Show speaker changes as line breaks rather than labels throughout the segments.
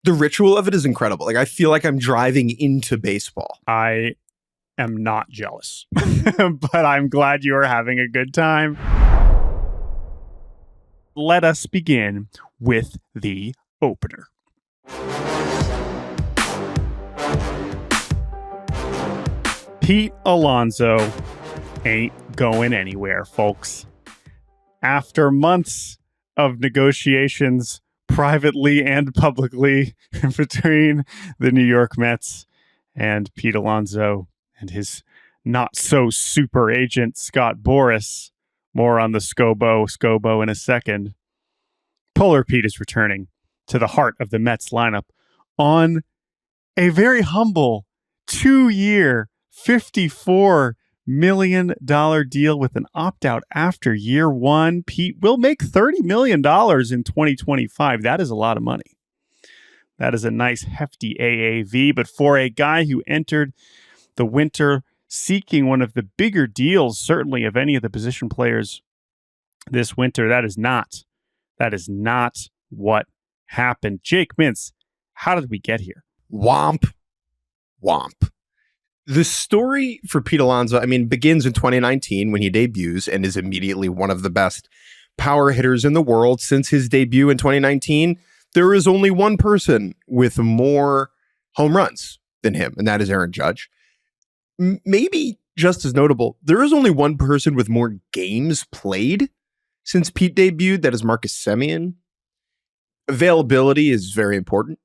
The ritual of it is incredible. Like, I feel like I'm driving into baseball.
I am not jealous, but I'm glad you are having a good time. Let us begin with the opener. Pete Alonso ain't going anywhere, folks. After months of negotiations, privately and publicly, between the New York Mets and Pete Alonso and his not-so-super agent, Scott Boras. More on the Scobo in a second. Polar Pete is returning to the heart of the Mets lineup on a very humble 2-year, $54 million deal with an opt-out after year one. Pete will make $30 million in 2025. That is a lot of money. That is a nice hefty AAV, but for a guy who entered the winter seeking one of the bigger deals, certainly of any of the position players this winter, that is not what happened. Jake Mintz, how did we get here?
Womp. The story for Pete Alonso, begins in 2019 when he debuts and is immediately one of the best power hitters in the world. Since his debut in 2019, there is only one person with more home runs than him, and that is Aaron Judge. Maybe just as notable, there is only one person with more games played since Pete debuted, that is Marcus Semien. Availability is very important.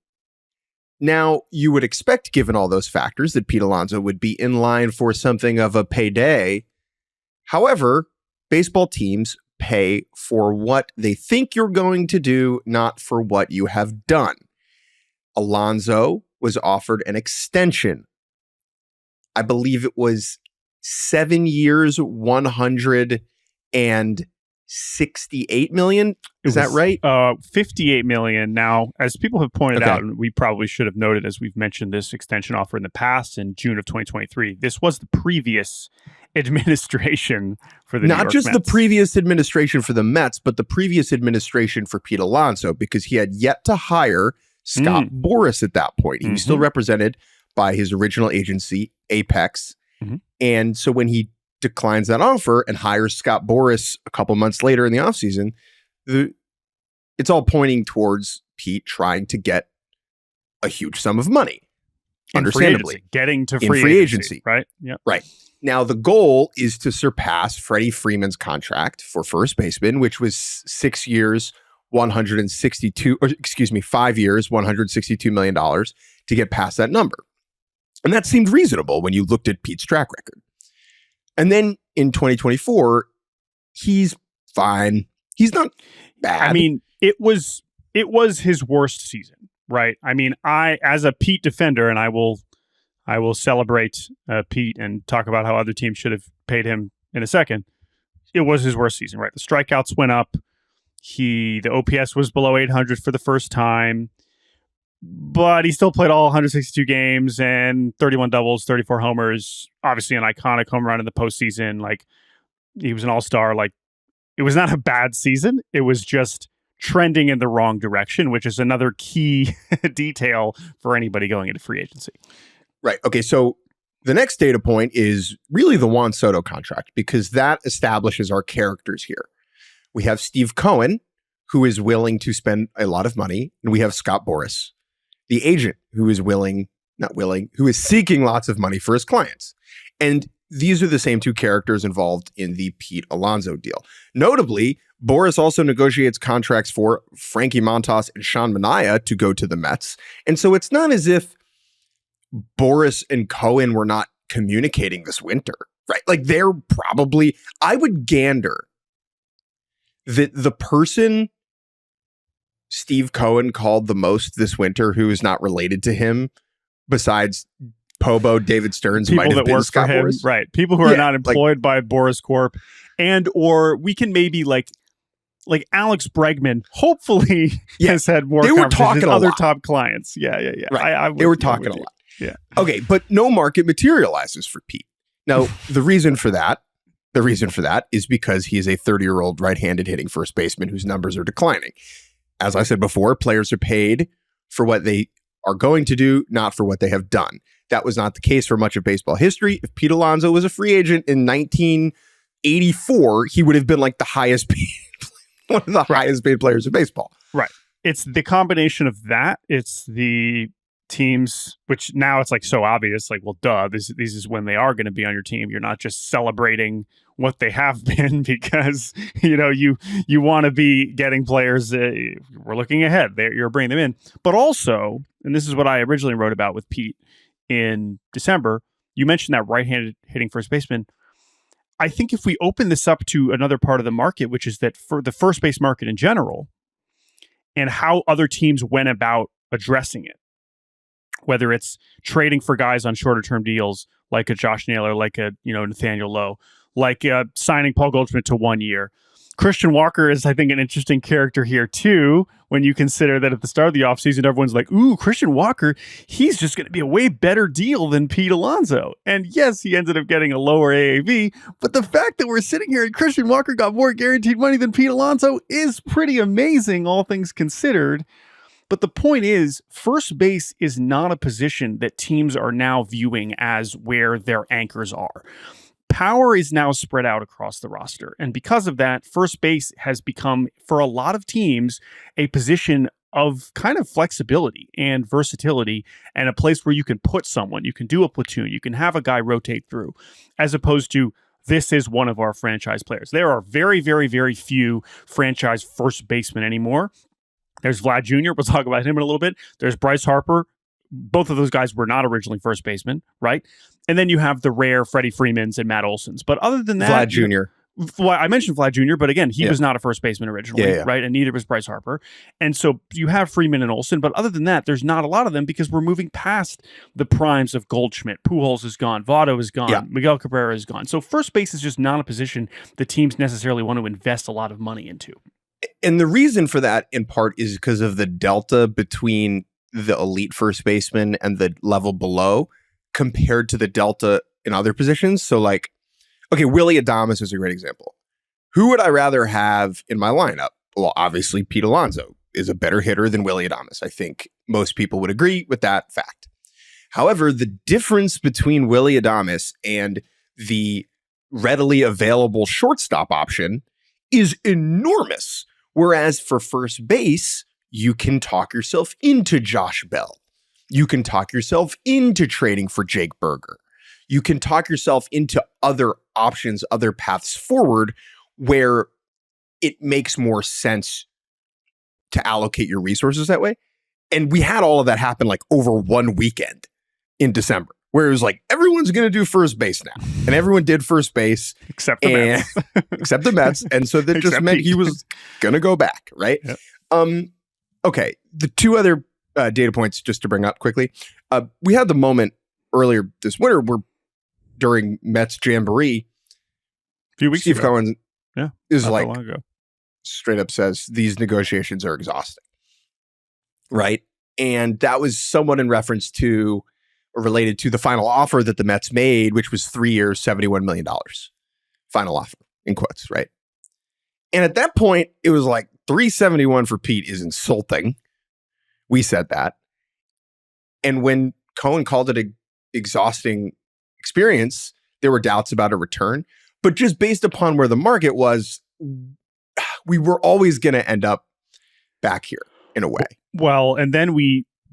Now, you would expect, given all those factors, that Pete Alonso would be in line for something of a payday. However, baseball teams pay for what they think you're going to do, not for what you have done. Alonso was offered an extension. I believe it was 7 years, $168 million. Is that right?
$58 million. Now, as people have pointed out, and we probably should have noted as we've mentioned this extension offer in the past in June of 2023, this was the previous administration for the New York
Mets.
The
previous administration for the Mets, but the previous administration for Pete Alonso, because he had yet to hire Scott Boras at that point. He was still represented by his original agency, Apex. And so when he declines that offer and hires Scott Boras a couple months later in the offseason, it's all pointing towards Pete trying to get a huge sum of money. Understandably.
Getting to free agency. Right?
Yep. Right. Now, the goal is to surpass Freddie Freeman's contract for first baseman, which was 5 years, $162 million to get past that number. And that seemed reasonable when you looked at Pete's track record. And then in 2024, he's fine. He's not bad.
It was his worst season, right? I, as a Pete defender, and I will celebrate Pete and talk about how other teams should have paid him in a second. It was his worst season, right? The strikeouts went up. The OPS was below 800 for the first time. But he still played all 162 games and 31 doubles, 34 homers. Obviously, an iconic home run in the postseason. Like, he was an all-star. Like, it was not a bad season. It was just trending in the wrong direction, which is another key detail for anybody going into free agency.
Right. Okay. So the next data point is really the Juan Soto contract, because that establishes our characters here. We have Steve Cohen, who is willing to spend a lot of money, and we have Scott Boras, the agent, who is who is seeking lots of money for his clients. And these are the same two characters involved in the Pete Alonso deal. Notably, Boras also negotiates contracts for Frankie Montas and Sean Manaea to go to the Mets. And so it's not as if Boras and Cohen were not communicating this winter, right? Like, they're probably, I would gander that the person Steve Cohen called the most this winter, who is not related to him, besides Pobo, David Stearns,
people
might have
that
been
work
Scott
for him,
Boras.
right? People who are not employed by Boras Corp, and or we can maybe like Alex Bregman. Hopefully, has had more.
They were talking
with
a
other
lot.
top clients. Yeah.
Right. They were talking a lot.
Yeah.
Okay, but no market materializes for Pete. Now, the reason for that is because he is a 30-year-old right-handed hitting first baseman whose numbers are declining. As I said before, players are paid for what they are going to do, not for what they have done. That was not the case for much of baseball history. If Pete Alonso was a free agent in 1984, he would have been like the highest paid, one of the highest paid players in baseball.
Right. It's the combination of that. It's the teams, which now it's like so obvious, like, well, duh, this is when they are going to be on your team. You're not just celebrating what they have been because, you want to be getting players. We're looking ahead. You're bringing them in. But also, and this is what I originally wrote about with Pete in December, you mentioned that right-handed hitting first baseman. I think if we open this up to another part of the market, which is that for the first base market in general and how other teams went about addressing it, whether it's trading for guys on shorter term deals like a Josh Naylor, like a Nathaniel Lowe, like signing Paul Goldschmidt to 1 year. Christian Walker is, I think, an interesting character here too, when you consider that at the start of the offseason, everyone's like, ooh, Christian Walker, he's just going to be a way better deal than Pete Alonso. And yes, he ended up getting a lower AAV, but the fact that we're sitting here and Christian Walker got more guaranteed money than Pete Alonso is pretty amazing, all things considered. But the point is, first base is not a position that teams are now viewing as where their anchors are. Power is now spread out across the roster. And because of that, first base has become, for a lot of teams, a position of kind of flexibility and versatility and a place where you can put someone, you can do a platoon, you can have a guy rotate through, as opposed to this is one of our franchise players. There are very, very, very few franchise first basemen anymore. There's Vlad Jr. We'll talk about him in a little bit. There's Bryce Harper. Both of those guys were not originally first basemen, right? And then you have the rare Freddie Freemans and Matt Olsons. But other than that,
Vlad Jr.
Well, I mentioned Vlad Jr., but again, he was not a first baseman originally, right? And neither was Bryce Harper. And so you have Freeman and Olson, but other than that, there's not a lot of them because we're moving past the primes of Goldschmidt. Pujols is gone. Votto is gone. Miguel Cabrera is gone. So first base is just not a position the teams necessarily want to invest a lot of money into.
And the reason for that, in part, is because of the delta between the elite first baseman and the level below compared to the delta in other positions. So like, okay, Willy Adames is a great example. Who would I rather have in my lineup? Well, obviously Pete Alonso is a better hitter than Willy Adames. I think most people would agree with that fact. However, the difference between Willy Adames and the readily available shortstop option is enormous. Whereas for first base, you can talk yourself into Josh Bell. You can talk yourself into trading for Jake Berger. You can talk yourself into other options, other paths forward where it makes more sense to allocate your resources that way. And we had all of that happen like over one weekend in December, where it was like, everyone's going to do first base now. And everyone did first base.
Except the Mets.
Except the Mets. And so that just meant he was going to go back, right?
Yep.
Okay, the two other data points just to bring up quickly. We had the moment earlier this winter where during Mets Jamboree,
a few weeks
Steve
ago.
Cohen is like,
straight
up says, these negotiations are exhausting, right? And that was somewhat in reference to, or related to the final offer that the Mets made, which was 3 years, $71 million. Final offer, in quotes, right? And at that point, it was like, 371 for Pete is insulting. We said that. And when Cohen called it an exhausting experience, there were doubts about a return. But just based upon where the market was, we were always going to end up back here in a way.
Well, and then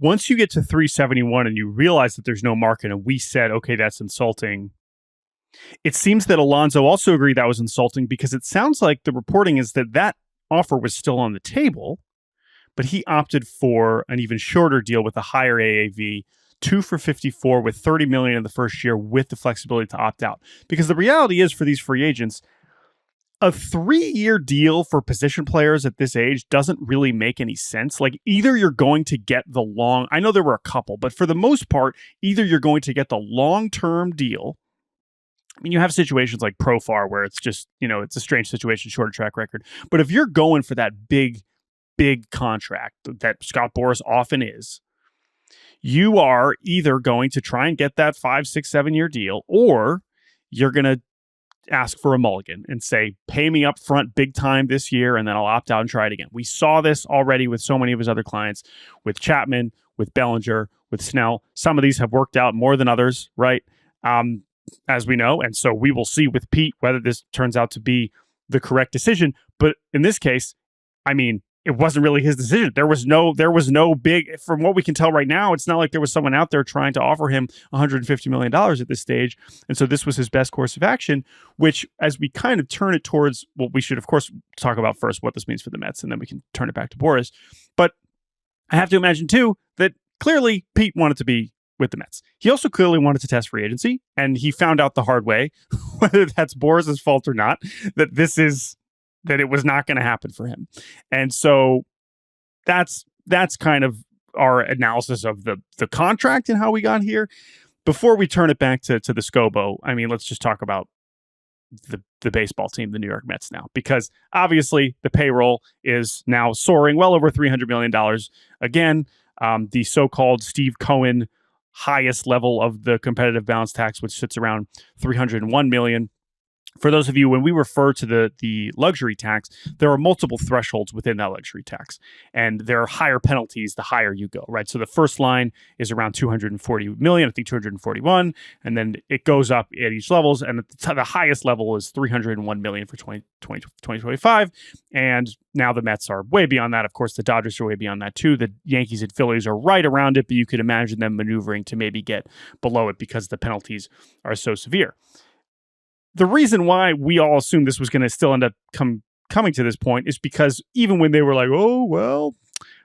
once you get to 371 and you realize that there's no market, and we said, okay, that's insulting. It seems that Alonso also agreed that was insulting because it sounds like the reporting is that offer was still on the table, but he opted for an even shorter deal with a higher AAV, 2 for 54 with $30 million in the first year with the flexibility to opt out. Because the reality is for these free agents, a 3-year deal for position players at this age doesn't really make any sense. Like either you're going to get I know there were a couple, but for the most part, either you're going to get the long-term deal. I mean, you have situations like Profar where it's just, it's a strange situation, shorter track record. But if you're going for that big contract that Scott Boras often is, you are either going to try and get that 5, 6, 7 year deal, or you're going to ask for a mulligan and say, pay me up front big time this year, and then I'll opt out and try it again. We saw this already with so many of his other clients, with Chapman, with Bellinger, with Snell. Some of these have worked out more than others, right? As we know. And so we will see with Pete whether this turns out to be the correct decision. But in this case, I mean, it wasn't really his decision. There was no big, from what we can tell right now, it's not like there was someone out there trying to offer him $150 million at this stage. And so this was his best course of action, which as we kind of turn it towards, well, we should of course talk about first what this means for the Mets, and then we can turn it back to Boras. But I have to imagine too, that clearly Pete wanted to be with the Mets. He also clearly wanted to test free agency, and he found out the hard way, whether that's Boras' fault or not, that it was not going to happen for him. And so that's kind of our analysis of the contract and how we got here. Before we turn it back to the Scobo, I mean, let's just talk about the baseball team, the New York Mets now, because obviously the payroll is now soaring well over $300 million. Again, the so-called Steve Cohen highest level of the competitive balance tax, which sits around $301 million. For those of you, when we refer to the luxury tax, there are multiple thresholds within that luxury tax, and there are higher penalties the higher you go, right? So the first line is around 240 million, I think 241, and then it goes up at each levels, and the highest level is 301 million for 2025, and now the Mets are way beyond that. Of course, the Dodgers are way beyond that too. The Yankees and Phillies are right around it, but you could imagine them maneuvering to maybe get below it because the penalties are so severe. The reason why we all assumed this was going to still end up coming to this point is because even when they were like, oh, well,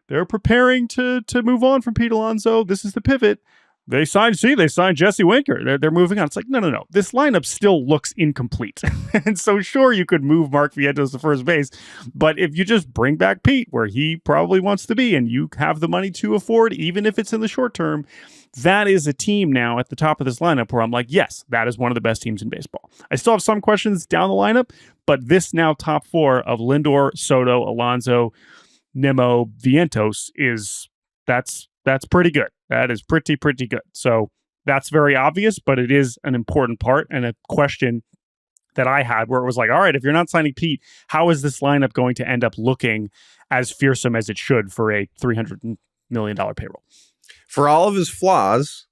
they're preparing to move on from Pete Alonso, this is the pivot, they signed Jesse Winker. They're moving on. It's like, no. This lineup still looks incomplete. And so sure, you could move Mark Vientos to first base, but if you just bring back Pete where he probably wants to be and you have the money to afford, even if it's in the short term, that is a team now at the top of this lineup where I'm like, yes, that is one of the best teams in baseball. I still have some questions down the lineup, but this now top four of Lindor, Soto, Alonso, Nimmo, Vientos that's pretty good. That is pretty good. So that's very obvious, but it is an important part and a question that I had where it was like, all right, if you're not signing Pete, how is this lineup going to end up looking as fearsome as it should for a $300 million payroll?
For all of his flaws,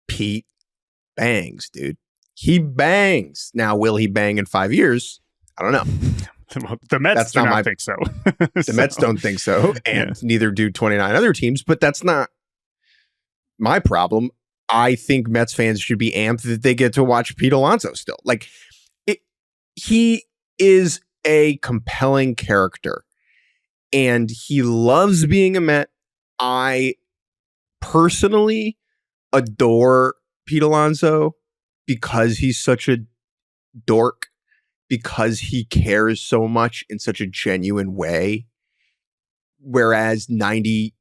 Pete bangs, dude. He bangs. Now, will he bang in 5 years? I don't know.
The Mets do not think so.
The Mets don't think so, and neither do 29 other teams, but that's not my problem. I think Mets fans should be amped that they get to watch Pete Alonso still. Like, he is a compelling character, and he loves being a Met. I personally adore Pete Alonso because he's such a dork, because he cares so much in such a genuine way, whereas 94%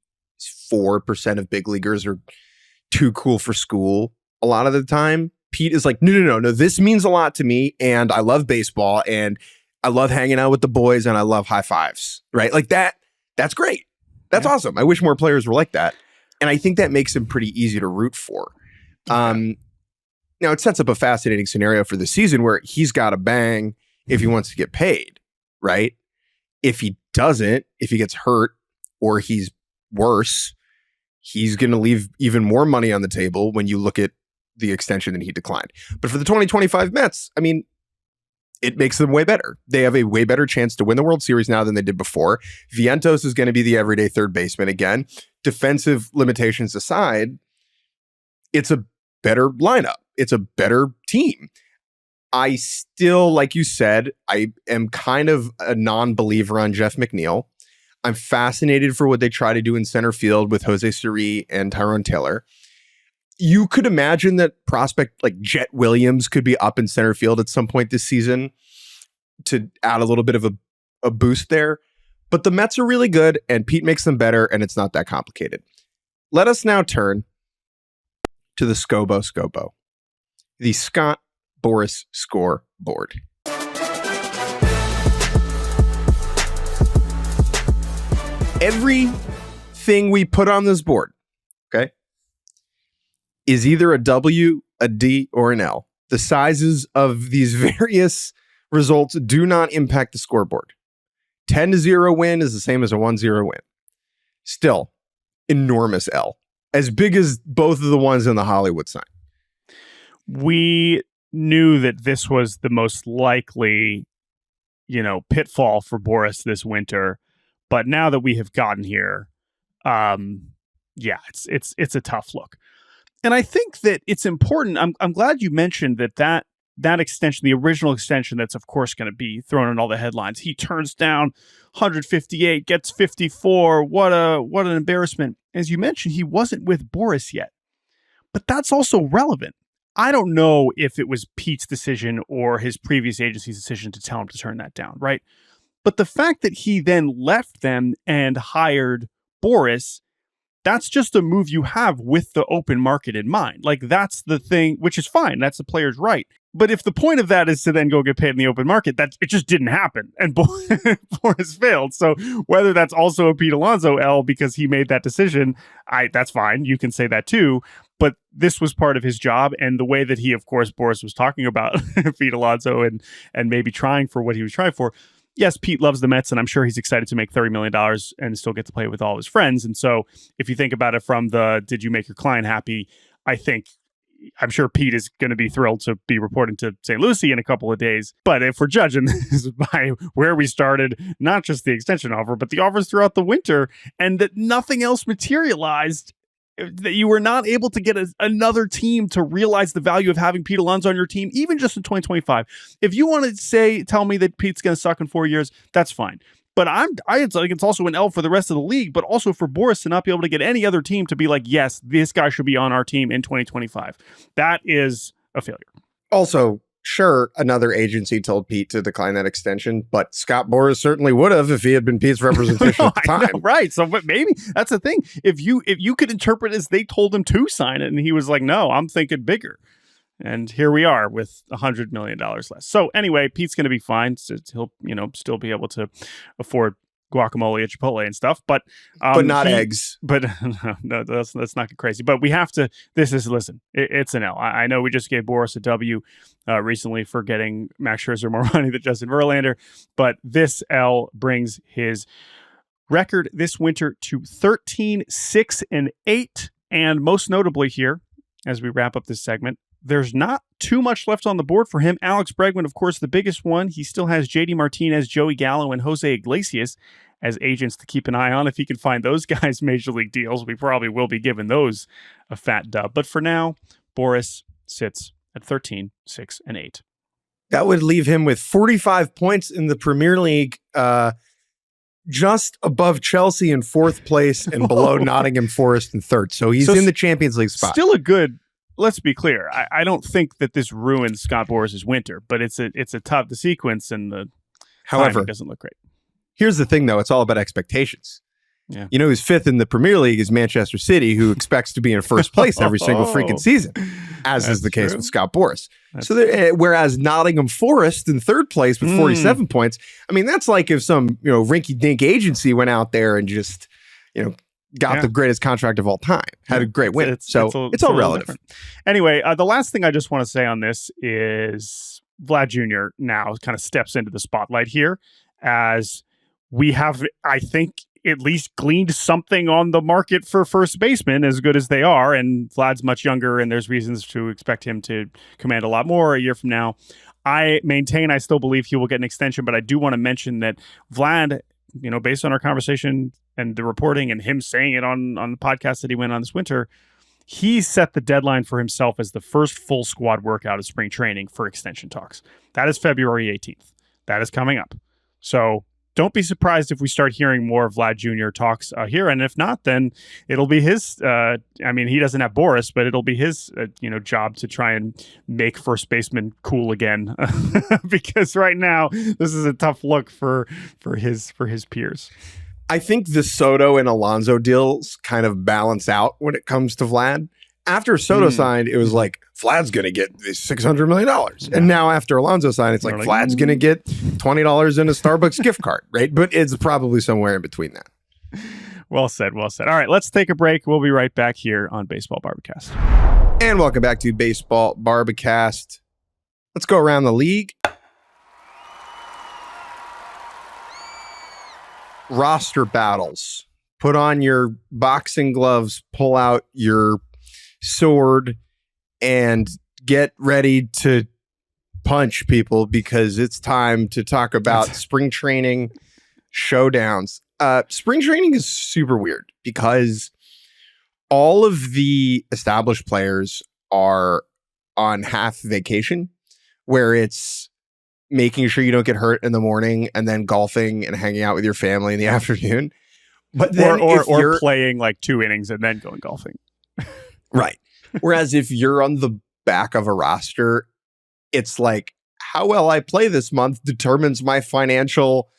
of big leaguers are too cool for school a lot of the time. Pete is like, no, this means a lot to me, and I love baseball, and I love hanging out with the boys, and I love high fives, right? Like that's great. That's awesome. I wish more players were like that. And I think that makes him pretty easy to root for. Now, it sets up a fascinating scenario for the season where he's got to bang if he wants to get paid, right? If he doesn't, if he gets hurt or he's worse, he's going to leave even more money on the table when you look at the extension that he declined. But for the 2025 Mets, I mean, it makes them way better. They have a way better chance to win the World Series now than they did before. Vientos is going to be the everyday third baseman again. Defensive limitations aside, it's a better lineup. It's a better team. I still, like you said, I am kind of a non-believer on Jeff McNeil. I'm fascinated for what they try to do in center field with Jose Siri and Tyrone Taylor. You could imagine that prospect like Jet Williams could be up in center field at some point this season to add a little bit of a boost there. But the Mets are really good, and Pete makes them better, and it's not that complicated. Let us now turn to the Scobo, the Scott Boras Scoreboard. Everything we put on this board, okay, is either a W, a D, or an L. the sizes of these various results do not impact the scoreboard. 10-0 win is the same as a 1-0 win. Still, enormous L. As big as both of the ones in the Hollywood sign.
We knew that this was the most likely, pitfall for Boras this winter. But now that we have gotten here, it's a tough look. And I think that it's important. I'm glad you mentioned that extension, the original extension, that's of course going to be thrown in all the headlines. He turns down 158, gets 54. What an embarrassment. As you mentioned, he wasn't with Boras yet. But that's also relevant. I don't know if it was Pete's decision or his previous agency's decision to tell him to turn that down, right? But the fact that he then left them and hired Boras, that's just a move you have with the open market in mind. Like, that's the thing, which is fine. That's the player's right. But if the point of that is to then go get paid in the open market, it just didn't happen. And Boras failed. So whether that's also a Pete Alonso L because he made that decision, that's fine. You can say that too. But this was part of his job. And the way that he, of course, Boras was talking about Pete Alonso and maybe trying for what he was trying for. Yes, Pete loves the Mets, and I'm sure he's excited to make $30 million and still get to play with all his friends. And so if you think about it from did you make your client happy, I'm sure Pete is going to be thrilled to be reporting to St. Lucie in a couple of days. But if we're judging this by where we started, not just the extension offer, but the offers throughout the winter, and that nothing else materialized, that you were not able to get another team to realize the value of having Pete Alonso on your team, even just in 2025. If you want to tell me that Pete's going to suck in 4 years, that's fine. But it's also an L for the rest of the league, but also for Boras to not be able to get any other team to be like, yes, this guy should be on our team in 2025. That is a failure.
Also, sure, another agency told Pete to decline that extension, but Scott Boras certainly would have if he had been Pete's representation at the time.
I know, right. So, but maybe that's the thing. If you could interpret it as they told him to sign it, and he was like, no, I'm thinking bigger. And here we are with $100 million less. So anyway, Pete's going to be fine. So he'll, still be able to afford guacamole at Chipotle and stuff, but
not eggs.
But no, let's not get crazy. But we have to. Listen, it's an L. I know we just gave Boras a W recently for getting Max Scherzer more money than Justin Verlander, but this L brings his record this winter to 13-6-8, and most notably here, as we wrap up this segment, there's not too much left on the board for him. Alex Bregman, of course, the biggest one. He still has JD Martinez, Joey Gallo, and Jose Iglesias as agents to keep an eye on. If he can find those guys major league deals, we probably will be giving those a fat dub. But for now, Boras sits at 13-6-8.
That would leave him with 45 points in the Premier League, just above Chelsea in fourth place and below Nottingham Forest in third. So he's in the Champions League spot.
Still a good. Let's be clear. I don't think that this ruins Scott Boras' winter, but it's a tough, the sequence and the timing doesn't look great.
Here's the thing, though. It's all about expectations.
Yeah.
Who's fifth in the Premier League is Manchester City, who expects to be in first place every single freaking season, as is the case with Scott Boras. Whereas Nottingham Forest in third place with 47 points, I mean, that's like if some, rinky-dink agency went out there and just, got the greatest contract of all time, had a great win. It's all relative.
Different. Anyway, the last thing I just want to say on this is Vlad Jr. now kind of steps into the spotlight here, as we have, I think, at least gleaned something on the market for first baseman, as good as they are. And Vlad's much younger, and there's reasons to expect him to command a lot more a year from now. I still believe he will get an extension, but I do want to mention that Vlad, based on our conversation and the reporting and him saying it on the podcast that he went on this winter, he set the deadline for himself as the first full squad workout of spring training for extension talks. That is February 18th. That is coming up. So don't be surprised if we start hearing more Vlad Jr. talks here. And if not, then it'll be his, he doesn't have Boras, but it'll be his, job to try and make first baseman cool again. Because right now, this is a tough look for his peers.
I think the Soto and Alonso deals kind of balance out when it comes to Vlad. After Soto signed, it was like, Vlad's going to get $600 million. And now after Alonso signed, it's like Vlad's going to get $20 in a Starbucks gift card, right? But it's probably somewhere in between that.
Well said. All right, let's take a break. We'll be right back here on Baseball Barbacast.
And welcome back to Baseball Barbacast. Let's go around the league. Roster battles. Put on your boxing gloves, pull out your sword, and get ready to punch people because it's time to talk about spring training showdowns. Spring training is super weird because all of the established players are on half vacation, where it's making sure you don't get hurt in the morning and then golfing and hanging out with your family in the afternoon. But then
or playing like 2 innings and then going golfing.
Right. Whereas if you're on the back of a roster, it's like how well I play this month determines my financial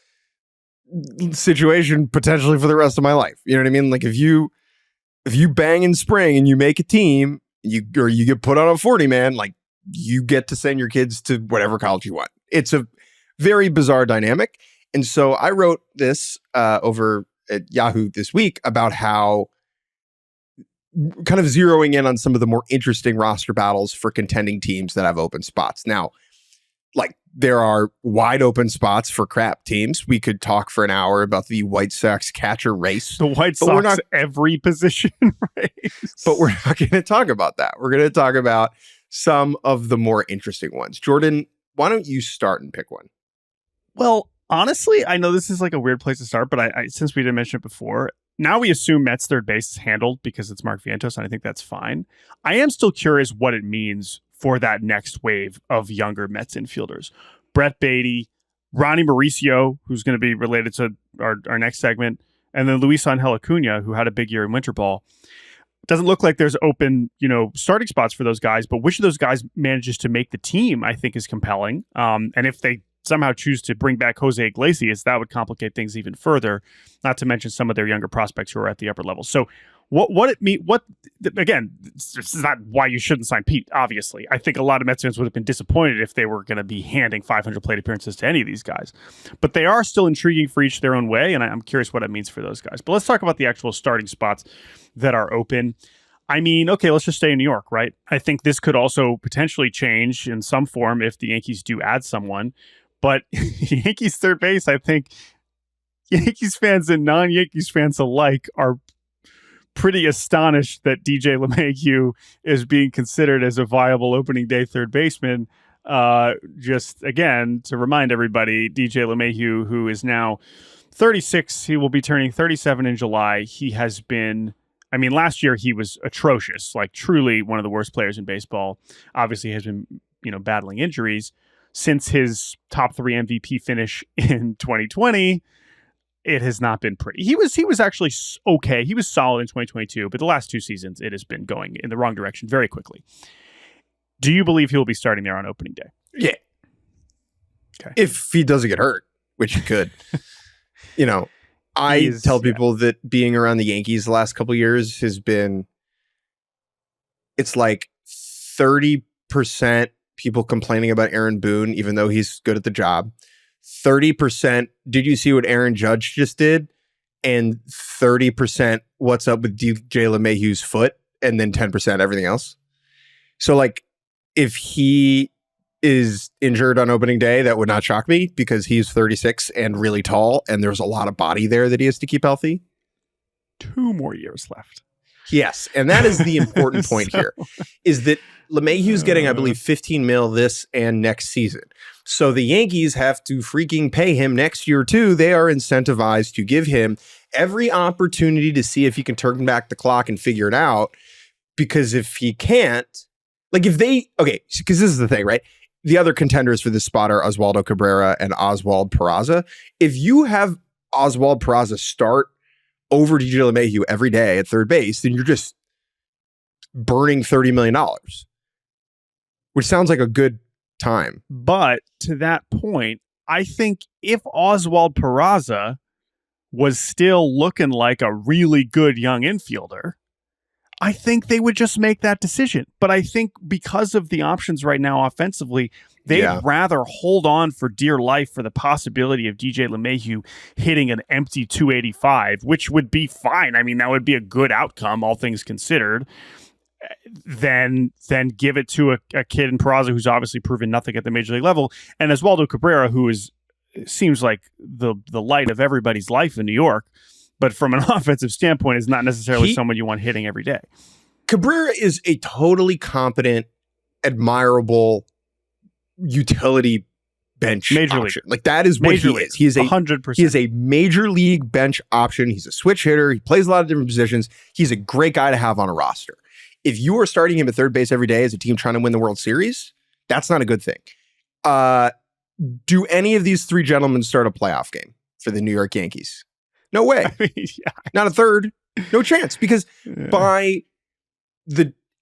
situation potentially for the rest of my life. You know what I mean? Like if you bang in spring and you make a team, you get put on a 40-man, like you get to send your kids to whatever college you want. It's a very bizarre dynamic. And so I wrote this over at Yahoo this week about how kind of zeroing in on some of the more interesting roster battles for contending teams that have open spots. Now, like there are wide open spots for crap teams. We could talk for an hour about the White Sox catcher race.
The White Sox every position race.
But we're not going to talk about that. We're going to talk about some of the more interesting ones. Jordan, why don't you start and pick one?
Well, honestly, I know this is like a weird place to start, but I since we didn't mention it before, now we assume Mets third base is handled because it's Mark Vientos, and I think that's fine. I am still curious what it means for that next wave of younger Mets infielders. Brett Beatty, Ronnie Mauricio, who's going to be related to our next segment, and then Luis Angel Acuna, who had a big year in winter ball. Doesn't look like there's open, starting spots for those guys, but which of those guys manages to make the team, I think, is compelling. And if they somehow choose to bring back Jose Iglesias, that would complicate things even further, not to mention some of their younger prospects who are at the upper level. So again, this is not why you shouldn't sign Pete, obviously. I think a lot of Mets fans would have been disappointed if they were going to be handing 500 plate appearances to any of these guys. But they are still intriguing for each their own way, and I'm curious what it means for those guys. But let's talk about the actual starting spots that are open. I mean, okay, let's just stay in New York, right? I think this could also potentially change in some form if the Yankees do add someone. But Yankees third base, I think Yankees fans and non-Yankees fans alike are pretty astonished that DJ LeMahieu is being considered as a viable opening day third baseman. Just again, to remind everybody, DJ LeMahieu, who is now 36, he will be turning 37 in July. He has been, last year he was atrocious, like truly one of the worst players in baseball. Obviously has been, battling injuries. Since his top 3 MVP finish in 2020, it has not been pretty. He was actually okay. He was solid in 2022, but the last 2 seasons, it has been going in the wrong direction very quickly. Do you believe he'll be starting there on opening day?
Yeah.
Okay.
If he doesn't get hurt, which he could. I tell people that being around the Yankees the last couple of years has been, it's like 30% people complaining about Aaron Boone, even though he's good at the job. 30%, did you see what Aaron Judge just did? And 30%, what's up with DJ LeMahieu's foot? And then 10% everything else. So, like, if he is injured on opening day, that would not shock me because he's 36 and really tall, and there's a lot of body there that he has to keep healthy.
2 more years left.
Yes, and that is the important point here, is that LeMahieu's getting, I believe, 15 mil this and next season. So the Yankees have to freaking pay him next year, too. They are incentivized to give him every opportunity to see if he can turn back the clock and figure it out. Because if he can't, because this is the thing, right? The other contenders for this spot are Oswaldo Cabrera and Oswald Peraza. If you have Oswald Peraza start over DJ LeMahieu every day at third base, then you're just burning $30 million, which sounds like a good time.
But to that point, I think if Oswald Peraza was still looking like a really good young infielder, I think they would just make that decision. But I think because of the options right now offensively, they'd rather hold on for dear life for the possibility of DJ LeMahieu hitting an empty 285, which would be fine. That would be a good outcome, all things considered. then give it to a kid in Peraza who's obviously proven nothing at the major league level, and Oswaldo Cabrera, who seems like the light of everybody's life in New York, but from an offensive standpoint is not necessarily someone you want hitting every day.
Cabrera is a totally competent, admirable utility bench
major
option.
League.
Like that is what
major
he is. He is
100%.
He is a major league bench option. He's a switch hitter. He plays a lot of different positions. He's a great guy to have on a roster. If you are starting him at third base every day as a team trying to win the World Series, that's not a good thing. Do any of these three gentlemen start a playoff game for the New York Yankees? No way. Not a third. No chance. Because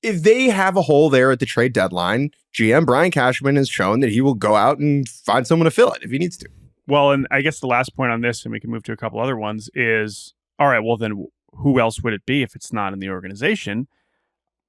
if they have a hole there at the trade deadline, GM Brian Cashman has shown that he will go out and find someone to fill it if he needs to.
Well, and I guess the last point on this, and we can move to a couple other ones, is, all right, well, then who else would it be if it's not in the organization?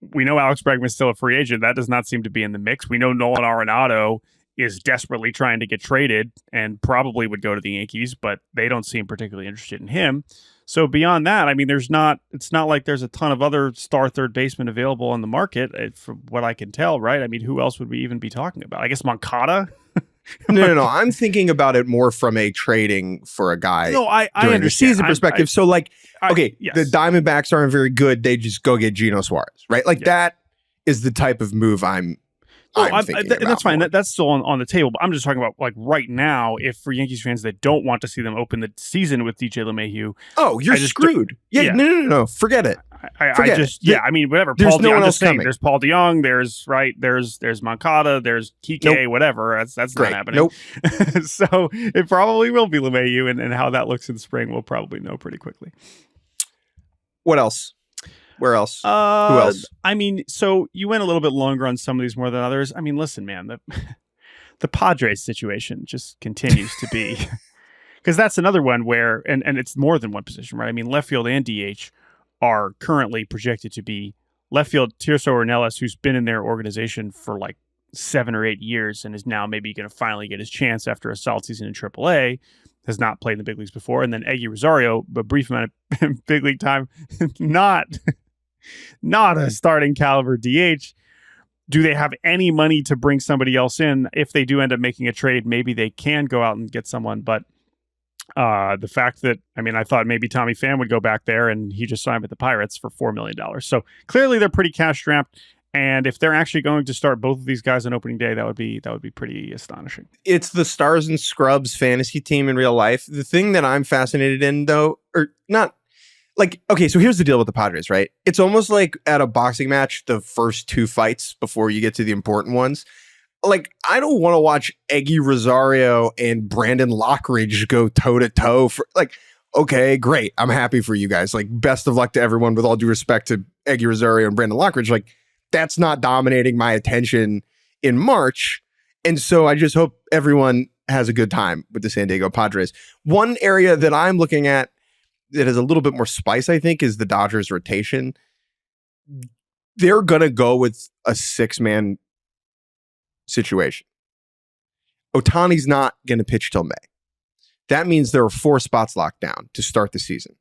We know Alex Bregman's still a free agent. That does not seem to be in the mix. We know Nolan Arenado is desperately trying to get traded and probably would go to the Yankees, but they don't seem particularly interested in him. So beyond that, I mean, it's not like there's a ton of other star third basemen available on the market, from what I can tell, right? I mean, who else would we even be talking about? I guess Moncada?
No. I'm thinking about it more from a trading for a guy.
No, I
during
understand.
the season perspective. So like,
yes.
The Diamondbacks aren't very good. They just go get Geno Suarez, right? Like that is the type of move I'm thinking about.
That's fine.
More.
That's still on the table. But I'm just talking about like right now, if for Yankees fans that don't want to see them open the season with DJ LeMahieu.
Oh, you're screwed. Yeah. No. Forget it.
I mean, whatever.
There's
Paul
no
DeYoung,
one else coming.
There's Paul DeYoung. There's Moncada. There's Kike. Whatever. That's
Great.
not happening.
Nope.
So it probably will be LeMahieu, and how that looks in spring, we'll probably know pretty quickly.
What else? Where else? Who else?
I mean, so you went a little bit longer on some of these more than others. I mean, listen, man, the Padres situation just continues to be, because that's another one where, and it's more than one position, right? I mean, left field and DH are currently projected to be left field. Tirso Ornelas, who's been in their organization for like 7 or 8 years and is now maybe going to finally get his chance after a solid season in AAA, has not played in the big leagues before. And then Eggy Rosario, a brief amount of big league time, not a starting caliber DH. Do they have any money to bring somebody else in? If they do end up making a trade, maybe they can go out and get someone. But the fact that, I mean, I thought maybe Tommy Pham would go back there, and he just signed with the Pirates for $4 million. So clearly they're pretty cash strapped. And if they're actually going to start both of these guys on opening day, that would be pretty astonishing.
It's the Stars and Scrubs fantasy team in real life. The thing that I'm fascinated in, though, or not, like, okay, so here's the deal with the Padres, right? It's almost like at a boxing match, the first 2 fights before you get to the important ones. Like, I don't want to watch Eggy Rosario and Brandon Lockridge go toe-to-toe for, like, okay, great. I'm happy for you guys. Like, best of luck to everyone, with all due respect to Eggy Rosario and Brandon Lockridge. Like, that's not dominating my attention in March. And so I just hope everyone has a good time with the San Diego Padres. One area that I'm looking at that has a little bit more spice, I think, is the Dodgers rotation. They're going to go with a 6-man situation. Ohtani's not going to pitch till May. That means there are 4 spots locked down to start the season.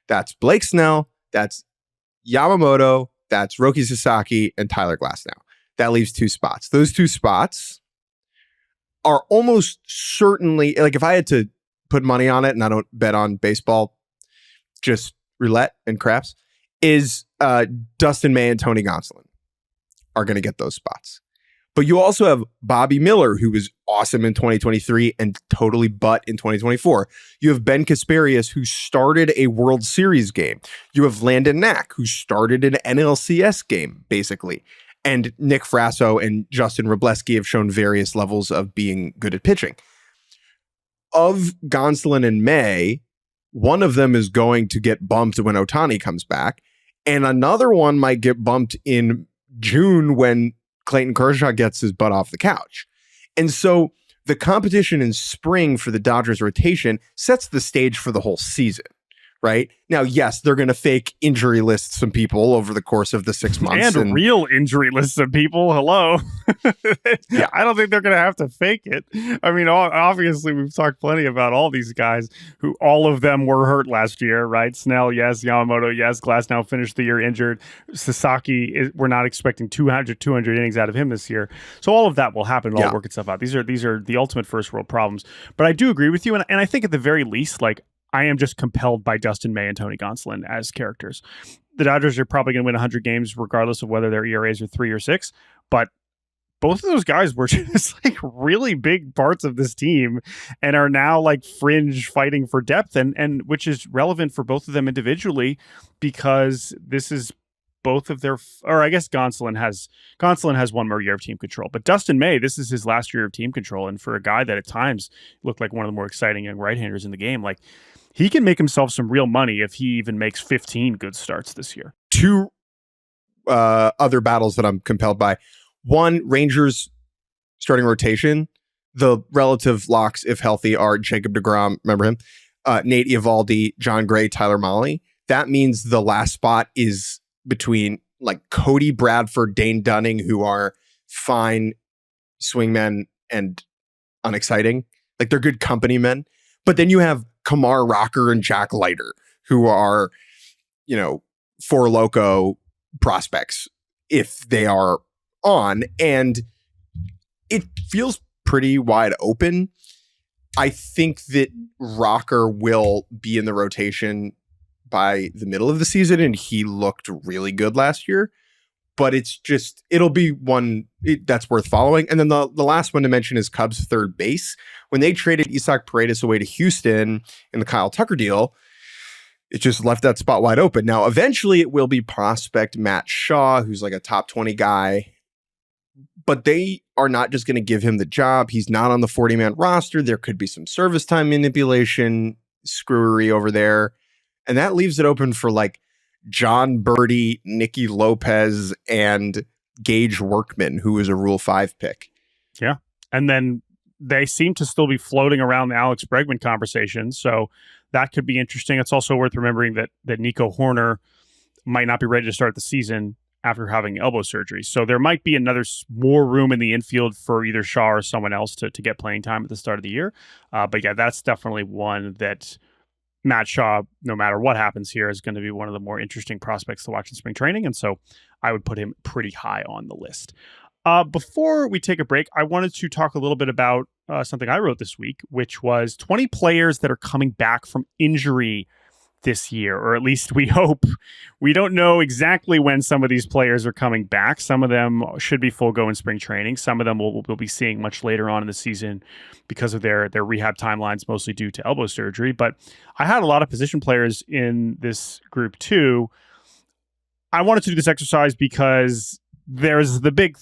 That's Blake Snell, that's Yamamoto, that's Roki Sasaki, and Tyler Glasnow. That leaves 2 spots. Those 2 spots are almost certainly, like, if I had to put money on it, and I don't bet on baseball, just roulette and craps, is Dustin May and Tony Gonsolin are going to get those spots. But you also have Bobby Miller, who was awesome in 2023 and totally butt in 2024. You have Ben Kasparius, who started a World Series game. You have Landon Knack, who started an NLCS game, basically. And Nick Frasso and Justin Wrobleski have shown various levels of being good at pitching. Of Gonsolin and May, one of them is going to get bumped when Ohtani comes back, and another one might get bumped in June when Clayton Kershaw gets his butt off the couch. And so the competition in spring for the Dodgers rotation sets the stage for the whole season, right? Now, yes, they're going to fake injury list some people over the course of the 6 months.
And real injury lists of people. Hello.
Yeah.
I don't think they're going to have to fake it. I mean, obviously, we've talked plenty about all these guys who all of them were hurt last year, right? Snell, yes. Yamamoto, yes. Glass now finished the year injured. Sasaki, we're not expecting 200 innings out of him this year. So all of that will happen and all work itself out. These are the ultimate first world problems. But I do agree with you. And I think at the very least, like, I am just compelled by Dustin May and Tony Gonsolin as characters. The Dodgers are probably going to win 100 games regardless of whether their ERAs are 3 or 6. But both of those guys were just like really big parts of this team and are now like fringe fighting for depth, and which is relevant for both of them individually because this is both of their, or I guess Gonsolin has one more year of team control, but Dustin May, this is his last year of team control. And for a guy that at times looked like one of the more exciting young right-handers in the game, like, he can make himself some real money if he even makes 15 good starts this year.
2 other battles that I'm compelled by. One, Rangers starting rotation. The relative locks, if healthy, are Jacob deGrom, remember him? Nate Eovaldi, John Gray, Tyler Mahle. That means the last spot is between like Cody Bradford, Dane Dunning, who are fine swingmen and unexciting. Like, they're good company men. But then you have Kamar Rocker and Jack Leiter, who are, Four Loko prospects if they are on. And it feels pretty wide open. I think that Rocker will be in the rotation by the middle of the season, and he looked really good last year. But it'll be one that's worth following. And then the last one to mention is Cubs third base. When they traded Isaac Paredes away to Houston in the Kyle Tucker deal, it just left that spot wide open. Now, eventually it will be prospect Matt Shaw, who's like a top 20 guy. But they are not just going to give him the job. He's not on the 40-man roster. There could be some service time manipulation, screwery over there. And that leaves it open for like John Birdie, Nicky Lopez, and Gage Workman, who is a Rule 5 pick.
Yeah. And then they seem to still be floating around the Alex Bregman conversation. So that could be interesting. It's also worth remembering that Nico Horner might not be ready to start the season after having elbow surgery. So there might be more room in the infield for either Shaw or someone else to get playing time at the start of the year. But yeah, that's definitely one that Matt Shaw, no matter what happens here, is going to be one of the more interesting prospects to watch in spring training. And so I would put him pretty high on the list. Before we take a break, I wanted to talk a little bit about something I wrote this week, which was 20 players that are coming back from injury this year, or at least we hope. We don't know exactly when some of these players are coming back. Some of them should be full go in spring training. Some of them we'll be seeing much later on in the season because of their rehab timelines, mostly due to elbow surgery. But I had a lot of position players in this group too. I wanted to do this exercise because there's the big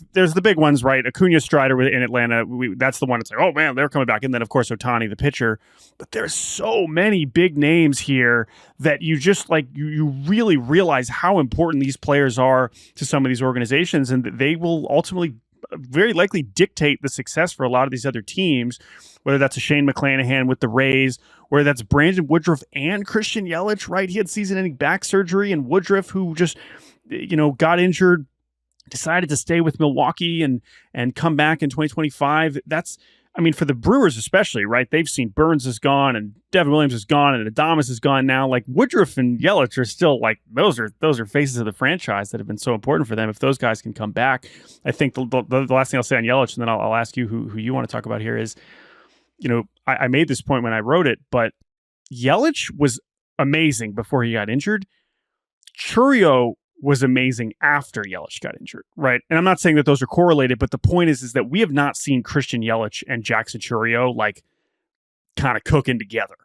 ones, right? Acuna, Strider in Atlanta. That's the one that's like, oh man, they're coming back. And then of course Ohtani, the pitcher. But there's so many big names here that you just like you really realize how important these players are to some of these organizations, and that they will ultimately very likely dictate the success for a lot of these other teams. Whether that's a Shane McClanahan with the Rays, whether that's Brandon Woodruff and Christian Yelich, right? He had season-ending back surgery, and Woodruff, who just got injured, decided to stay with Milwaukee and come back in 2025. For the Brewers especially, right? They've seen Burns is gone and Devin Williams is gone and Adames is gone now. Like, Woodruff and Yelich are still like, those are faces of the franchise that have been so important for them. If those guys can come back, I think the last thing I'll say on Yelich, and then I'll ask you who you want to talk about here is, I made this point when I wrote it, but Yelich was amazing before he got injured. Chourio was amazing after Yelich got injured, right? And I'm not saying that those are correlated, but the point is that we have not seen Christian Yelich and Jackson Chourio like kind of cooking together.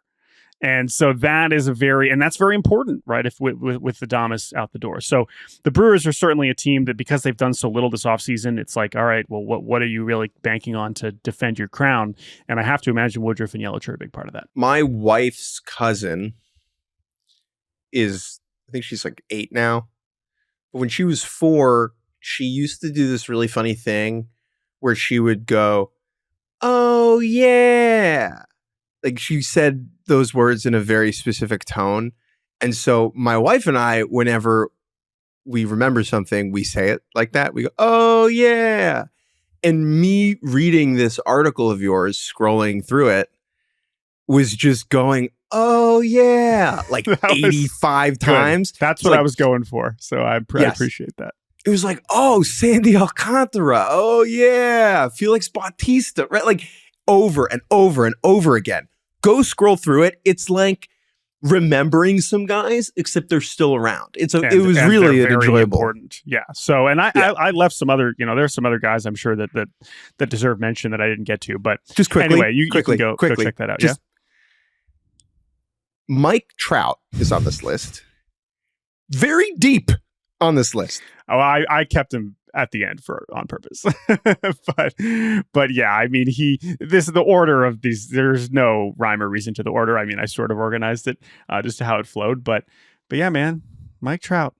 And so that's very important, right? If with the Adames out the door. So the Brewers are certainly a team that, because they've done so little this offseason, it's like, all right, well, what are you really banking on to defend your crown? And I have to imagine Woodruff and Yelich are a big part of that.
My wife's cousin I think she's like 8 now. But when she was 4, she used to do this really funny thing where she would go, "Oh yeah." Like, she said those words in a very specific tone. And so my wife and I, whenever we remember something, we say it like that. We go, oh, yeah. And me reading this article of yours, scrolling through it, was just going, oh, yeah, like 85 times.
That's
it's
what
like,
I was going for. So I appreciate that.
It was like, oh, Sandy Alcantara. Oh, yeah. Felix Bautista. Right? Like over and over and over again. Go scroll through it. It's like remembering some guys, except they're still around. It was really enjoyable.
Important. Yeah. So, and I left some other, there's some other guys I'm sure that deserve mention that I didn't get to, but
just quickly,
anyway, you can go check that out.
Just, Mike Trout is on this list. Very deep on this list.
Oh, I kept him at the end on purpose. but yeah, I mean, this is the order of these. There's no rhyme or reason to the order. I mean, I sort of organized it just to how it flowed. But yeah, man, Mike Trout.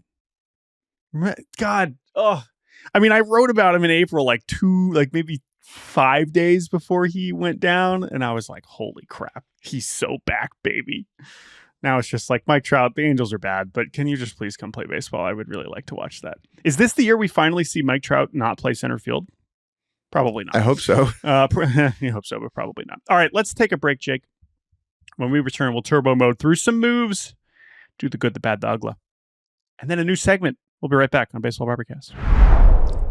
God, I mean, I wrote about him in April, maybe 5 days before he went down, and I was like, holy crap, he's so back, baby. Now it's just like, Mike Trout, the Angels are bad, but can you just please come play baseball? I would really like to watch that. Is this the year we finally see Mike Trout not play center field? Probably not.
I hope so.
You hope so, but probably not. All right, let's take a break, Jake. When we return, we'll turbo mode through some moves, do the good, the bad, the ugly, and then a new segment. We'll be right back on Baseball Barbercast.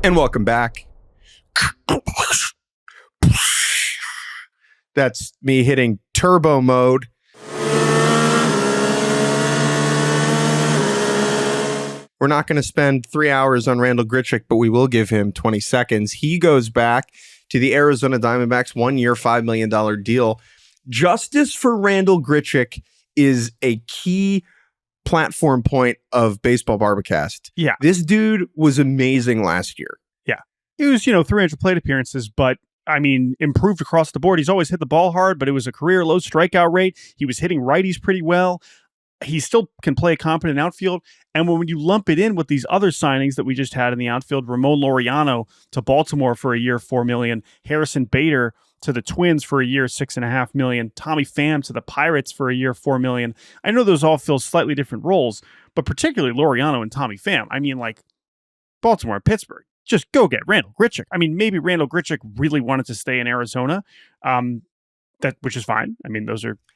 And welcome back. That's me hitting turbo mode. We're not going to spend 3 hours on Randall Grichuk, but we will give him 20 seconds. He goes back to the Arizona Diamondbacks, 1 year, $5 million deal. Justice for Randall Grichuk is a key platform point of Baseball Barbacast.
Yeah.
This dude was amazing last year.
Yeah. He was, 300 plate appearances, but I mean, improved across the board. He's always hit the ball hard, but it was a career low strikeout rate. He was hitting righties pretty well. He still can play a competent outfield. And when you lump it in with these other signings that we just had in the outfield, Ramon Laureano to Baltimore for a year, $4 million, Harrison Bader to the Twins for a year, $6.5 million, Tommy Pham to the Pirates for a year, $4 million. I know those all fill slightly different roles, but particularly Laureano and Tommy Pham. I mean, like Baltimore and Pittsburgh, just go get Randall Grichuk. I mean, maybe Randall Grichuk really wanted to stay in Arizona. Which is fine. I mean,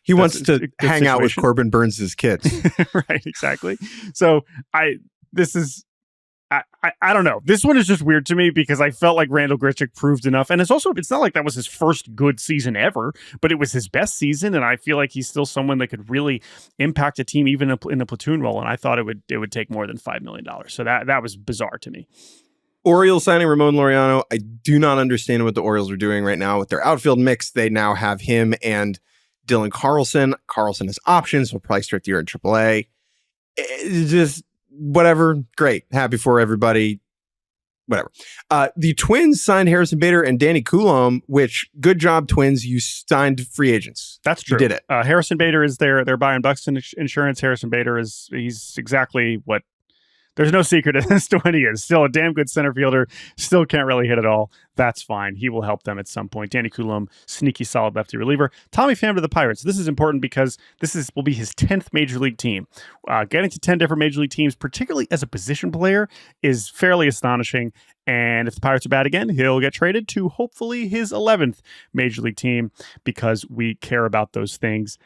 he wants to hang out with Corbin Burns' kids.
Right, exactly. So I don't know. This one is just weird to me because I felt like Randall Grichuk proved enough. And it's not like that was his first good season ever, but it was his best season. And I feel like he's still someone that could really impact a team, even in a platoon role. And I thought it would take more than $5 million. So that was bizarre to me.
Orioles signing Ramon Laureano. I do not understand what the Orioles are doing right now with their outfield mix. They now have him and Dylan Carlson. Carlson has options. Will probably start the year in AAA. Just whatever. Great. Happy for everybody. Whatever. The Twins signed Harrison Bader and Danny Coulomb, which good job, Twins. You signed free agents.
That's true.
You did it.
Harrison Bader is their buying Buxton insurance. Harrison Bader he's exactly what. There's no secret as to when he is. Still a damn good center fielder. Still can't really hit at all. That's fine. He will help them at some point. Danny Coulomb, sneaky, solid lefty reliever. Tommy Pham to the Pirates. This is important because will be his 10th major league team. Getting to 10 different major league teams, particularly as a position player, is fairly astonishing. And if the Pirates are bad again, he'll get traded to hopefully his 11th major league team because we care about those things.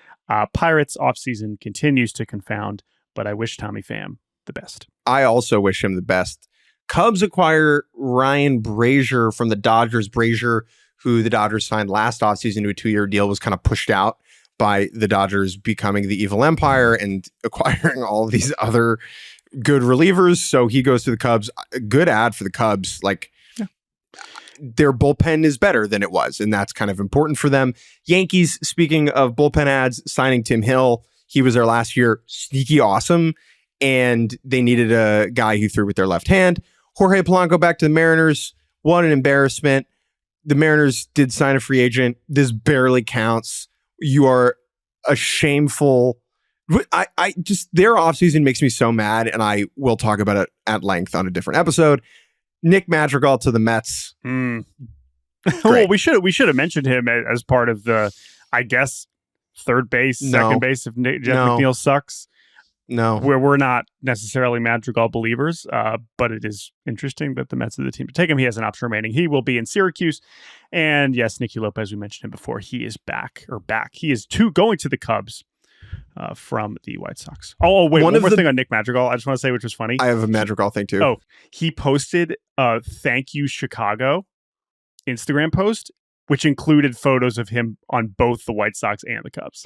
Pirates offseason continues to confound, but I wish Tommy Pham the best.
I also wish him the best. Cubs acquire Ryan Brazier from the Dodgers. Brazier, who the Dodgers signed last offseason to a 2-year deal, was kind of pushed out by the Dodgers becoming the evil empire and acquiring all of these other good relievers. So he goes to the Cubs. A good ad for the Cubs. Their bullpen is better than it was, and that's kind of important for them. Yankees, speaking of bullpen ads, signing Tim Hill. He was there last year. Sneaky awesome. And they needed a guy who threw with their left hand. Jorge Polanco back to the Mariners. What an embarrassment. The Mariners did sign a free agent. This barely counts. You are a shameful. I just, their offseason makes me so mad, and I will talk about it at length on a different episode. Nick Madrigal to the Mets.
Well, we should have mentioned him as part of the, I guess, third base, second base if Jeff McNeil sucks.
No.
Where we're not necessarily Madrigal believers, but it is interesting that the Mets are the team to take him. He has an option remaining. He will be in Syracuse. And yes, Nicky Lopez, we mentioned him before. He is back. He is going to the Cubs from the White Sox. Oh, wait, one more thing on Nick Madrigal. I just want to say, which was funny.
I have a Madrigal thing too.
Oh, he posted a Thank You Chicago Instagram post, which included photos of him on both the White Sox and the Cubs.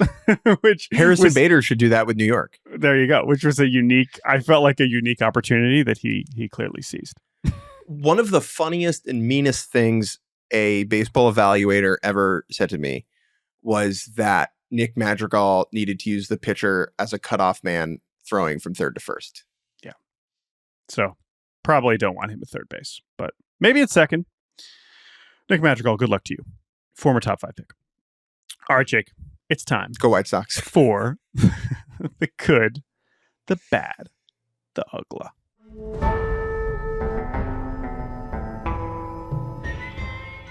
Which
Harrison Bader should do that with New York.
There you go. Which was I felt like a unique opportunity that he clearly seized.
One of the funniest and meanest things a baseball evaluator ever said to me was that Nick Madrigal needed to use the pitcher as a cutoff man throwing from third to first.
Yeah. So probably don't want him at third base, but maybe at second. Nick Madrigal, good luck to you. Former top 5 pick. All right, Jake, it's time.
Go White Sox.
For the good, the bad, the Uggla.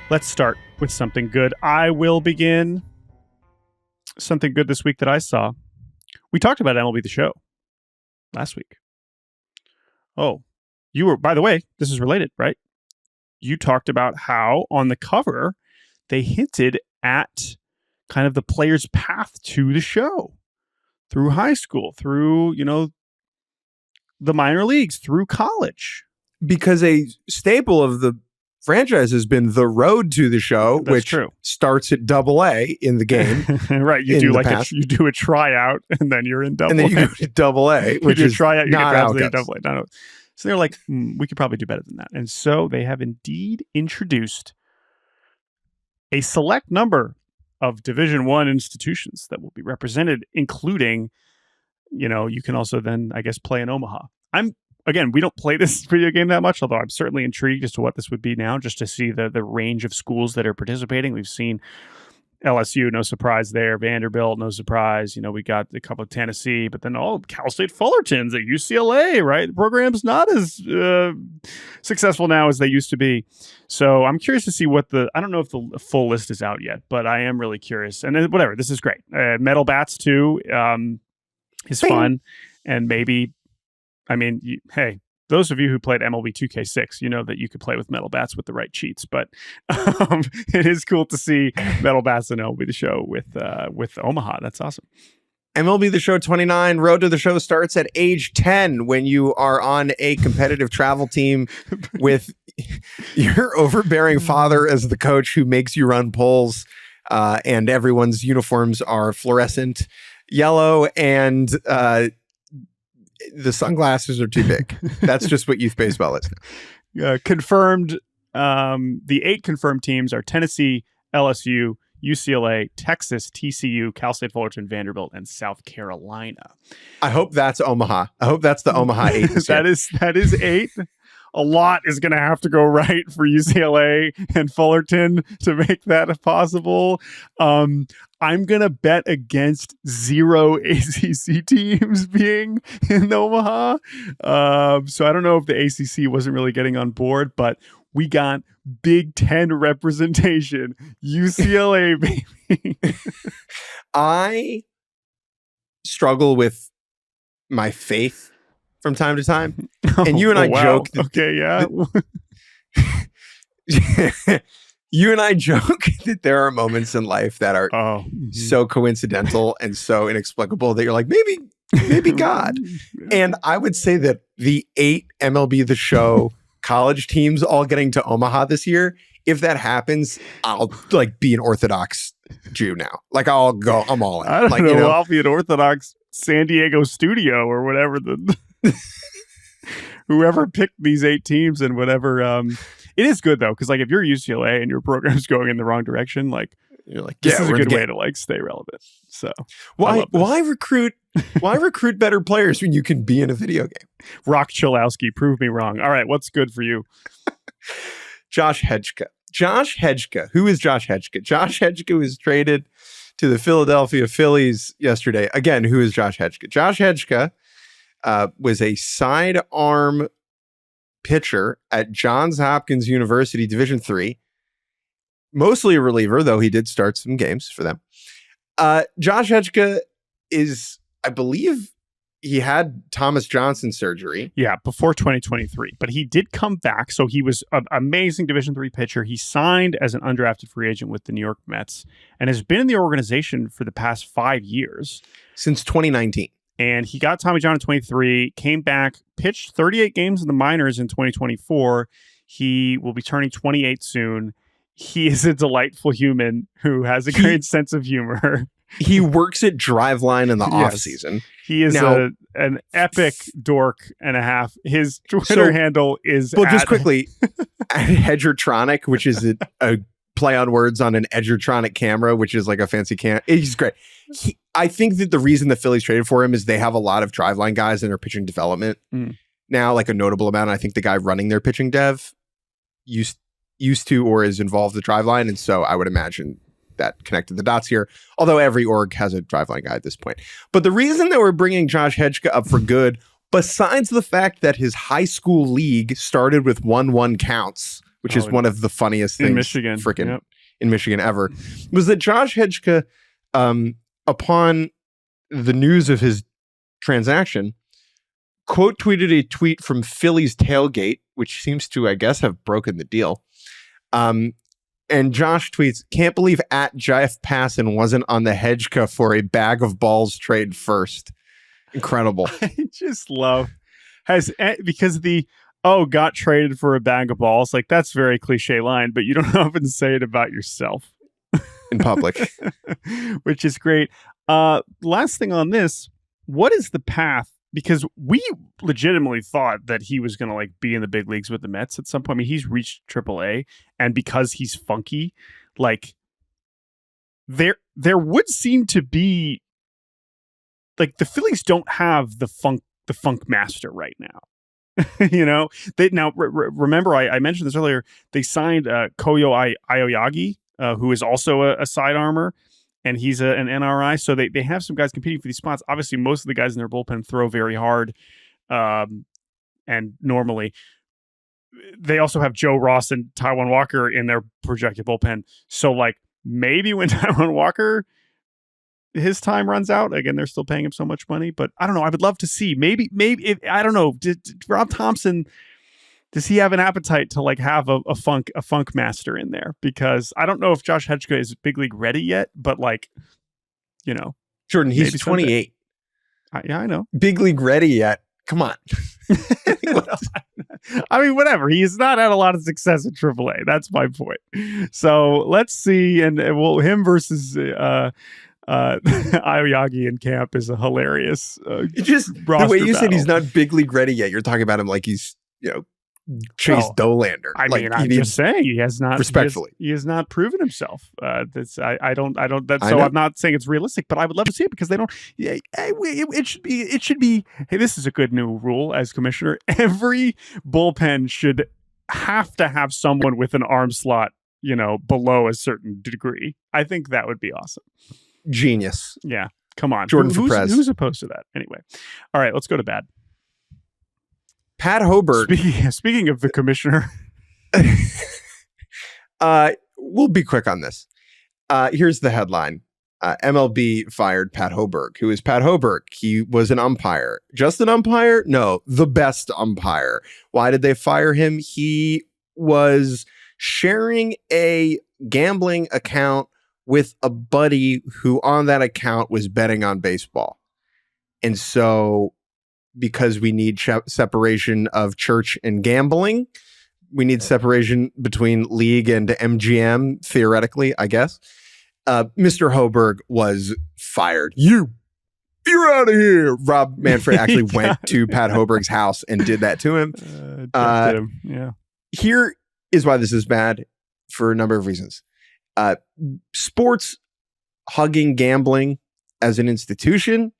Let's start with something good. I will begin. Something good this week that I saw. We talked about MLB The Show last week. Oh, you were, by the way, this is related, right? You talked about how on the cover they hinted at kind of the player's path to the show through high school, through, the minor leagues, through college.
Because a staple of the franchise has been the road to the show, which starts at AA in the game.
Right. You do a tryout and then you're in AA.
And then you go to AA, which is
tryout,
not how it goes.
AA. No. So they're like, we could probably do better than that. And so they have indeed introduced a select number of Division I institutions that will be represented, including, you can also then, I guess, play in Omaha. Again, we don't play this video game that much, although I'm certainly intrigued as to what this would be now, just to see the range of schools that are participating. We've seen LSU, no surprise there. Vanderbilt, no surprise. We got a couple of Tennessee, but then Cal State Fullerton's at UCLA, right? The program's not as successful now as they used to be. So I'm curious to see I don't know if the full list is out yet, but I am really curious. And then whatever, this is great. Metal Bats too is fun. And maybe, hey, those of you who played MLB 2K6, you know that you could play with metal bats with the right cheats. But it is cool to see metal bats in MLB The Show with Omaha. That's awesome.
MLB The Show 29, Road to the Show starts at age 10 when you are on a competitive travel team with your overbearing father as the coach who makes you run polls, and everyone's uniforms are fluorescent yellow, and the sunglasses are too big. That's just what youth baseball is now.
Confirmed. The 8 confirmed teams are Tennessee, LSU, UCLA, Texas, TCU, Cal State Fullerton, Vanderbilt, and South Carolina.
I hope that's Omaha. I hope that's the Omaha 8.
That is 8. A lot is going to have to go right for UCLA and Fullerton to make that possible. I'm going to bet against 0 ACC teams being in Omaha. So I don't know if the ACC wasn't really getting on board, but we got Big Ten representation. UCLA, baby.
I struggle with my faith from time to time. And you and I joke.
Okay, yeah.
You and I joke that there are moments in life that are so coincidental and so inexplicable that you're like, maybe God. And I would say that the 8 MLB The Show college teams all getting to Omaha this year, if that happens, I'll be an Orthodox Jew now. I'm all in.
I don't know. I'll be an Orthodox San Diego studio or whatever whoever picked these 8 teams and whatever. It is good though, because if you're UCLA and your program's going in the wrong direction, you're like, this is a good way to stay relevant. So
why recruit better players when you can be in a video game?
Rock Chalowski, prove me wrong. All right, what's good for you?
Josh Hedgeka. Josh Hedgeka. Who is Josh Hedgeka? Josh Hedgeka was traded to the Philadelphia Phillies yesterday. Again, who is Josh Hedgeka? Josh Hedgeka was a sidearm pitcher at Johns Hopkins University, Division III. Mostly a reliever, though he did start some games for them. Josh Hedgeka is, I believe, he had Thomas Johnson surgery.
Yeah, before 2023. But he did come back. So he was an amazing Division III pitcher. He signed as an undrafted free agent with the New York Mets and has been in the organization for the past 5 years.
Since 2019.
And he got Tommy John in 23, came back, pitched 38 games in the minors in 2024. He will be turning 28 soon. He is a delightful human who has a great sense of humor.
He works at Driveline in the off season.
He is an epic dork and a half. His Twitter handle is
just quickly at Hedgertronic, which is a play on words on an Edgertronic camera, which is like a fancy cam. He's great. I think that the reason the Phillies traded for him is they have a lot of Driveline guys in their pitching development now, like a notable amount. I think the guy running their pitching dev used to or is involved with Driveline, and so I would imagine that connected the dots here. Although every org has a Driveline guy at this point. But the reason that we're bringing Josh Hedgeka up for good, besides the fact that his high school league started with 1-1 counts, which is one of the funniest things in Michigan ever, was that Josh Hedgeka, upon the news of his transaction, quote tweeted a tweet from Phillies Tailgate, which seems to, I guess, have broken the deal. And Josh tweets, "Can't believe at Jeff Passan wasn't on the Hedgeka for a bag of balls trade first." Incredible.
I just love because got traded for a bag of balls. Like, that's a very cliche line, but you don't often say it about yourself
in public,
which is great. Last thing on this, what is the path? Because we legitimately thought that he was going to be in the big leagues with the Mets at some point. I mean, he's reached AAA, and because he's funky, there would seem to be the Phillies don't have the funk master right now. Remember I mentioned this earlier. They signed Koyo Aoyagi, who is also a side armor. And he's an NRI, so they have some guys competing for these spots. Obviously, most of the guys in their bullpen throw very hard, and normally they also have Joe Ross and Taijuan Walker in their projected bullpen. So, maybe when Taijuan Walker, his time runs out, again, they're still paying him so much money. But I don't know. I would love to see. Maybe I don't know. Did Rob Thompson? Does he have an appetite to have a funk master in there? Because I don't know if Josh Hedgeka is big league ready yet, but
Jordan, he's 28.
I know.
Big league ready yet? Come on.
I mean, whatever. He has not had a lot of success at AAA. That's my point. So let's see. And him versus Aoyagi in camp is a hilarious.
Just the way you said he's not big league ready yet. You're talking about him like he's Chase Dolander.
I mean, I'm just saying he has not
respectfully.
He has not proven himself. I'm not saying it's realistic, but I would love to see it because they don't. Yeah, it should be. Hey, this is a good new rule as commissioner. Every bullpen should have to have someone with an arm slot, below a certain degree. I think that would be awesome.
Genius.
Yeah. Come on,
Jordan for prez.
Who's opposed to that? Anyway, all right, let's go to bad.
Pat Hoberg.
Speaking of the commissioner,
we'll be quick on this. Here's the headline. MLB fired Pat Hoberg. Who is Pat Hoberg? He was an umpire. Just an umpire? No, the best umpire. Why did they fire him? He was sharing a gambling account with a buddy who on that account was betting on baseball. And so because we need separation of church and gambling, we need separation between league and MGM, theoretically, I guess. Mr. Hoberg was fired. You're out of here. Rob Manfred actually went to Pat Hoberg's house and did that to him.
Yeah.
Here is why this is bad for a number of reasons. Sports hugging gambling as an institution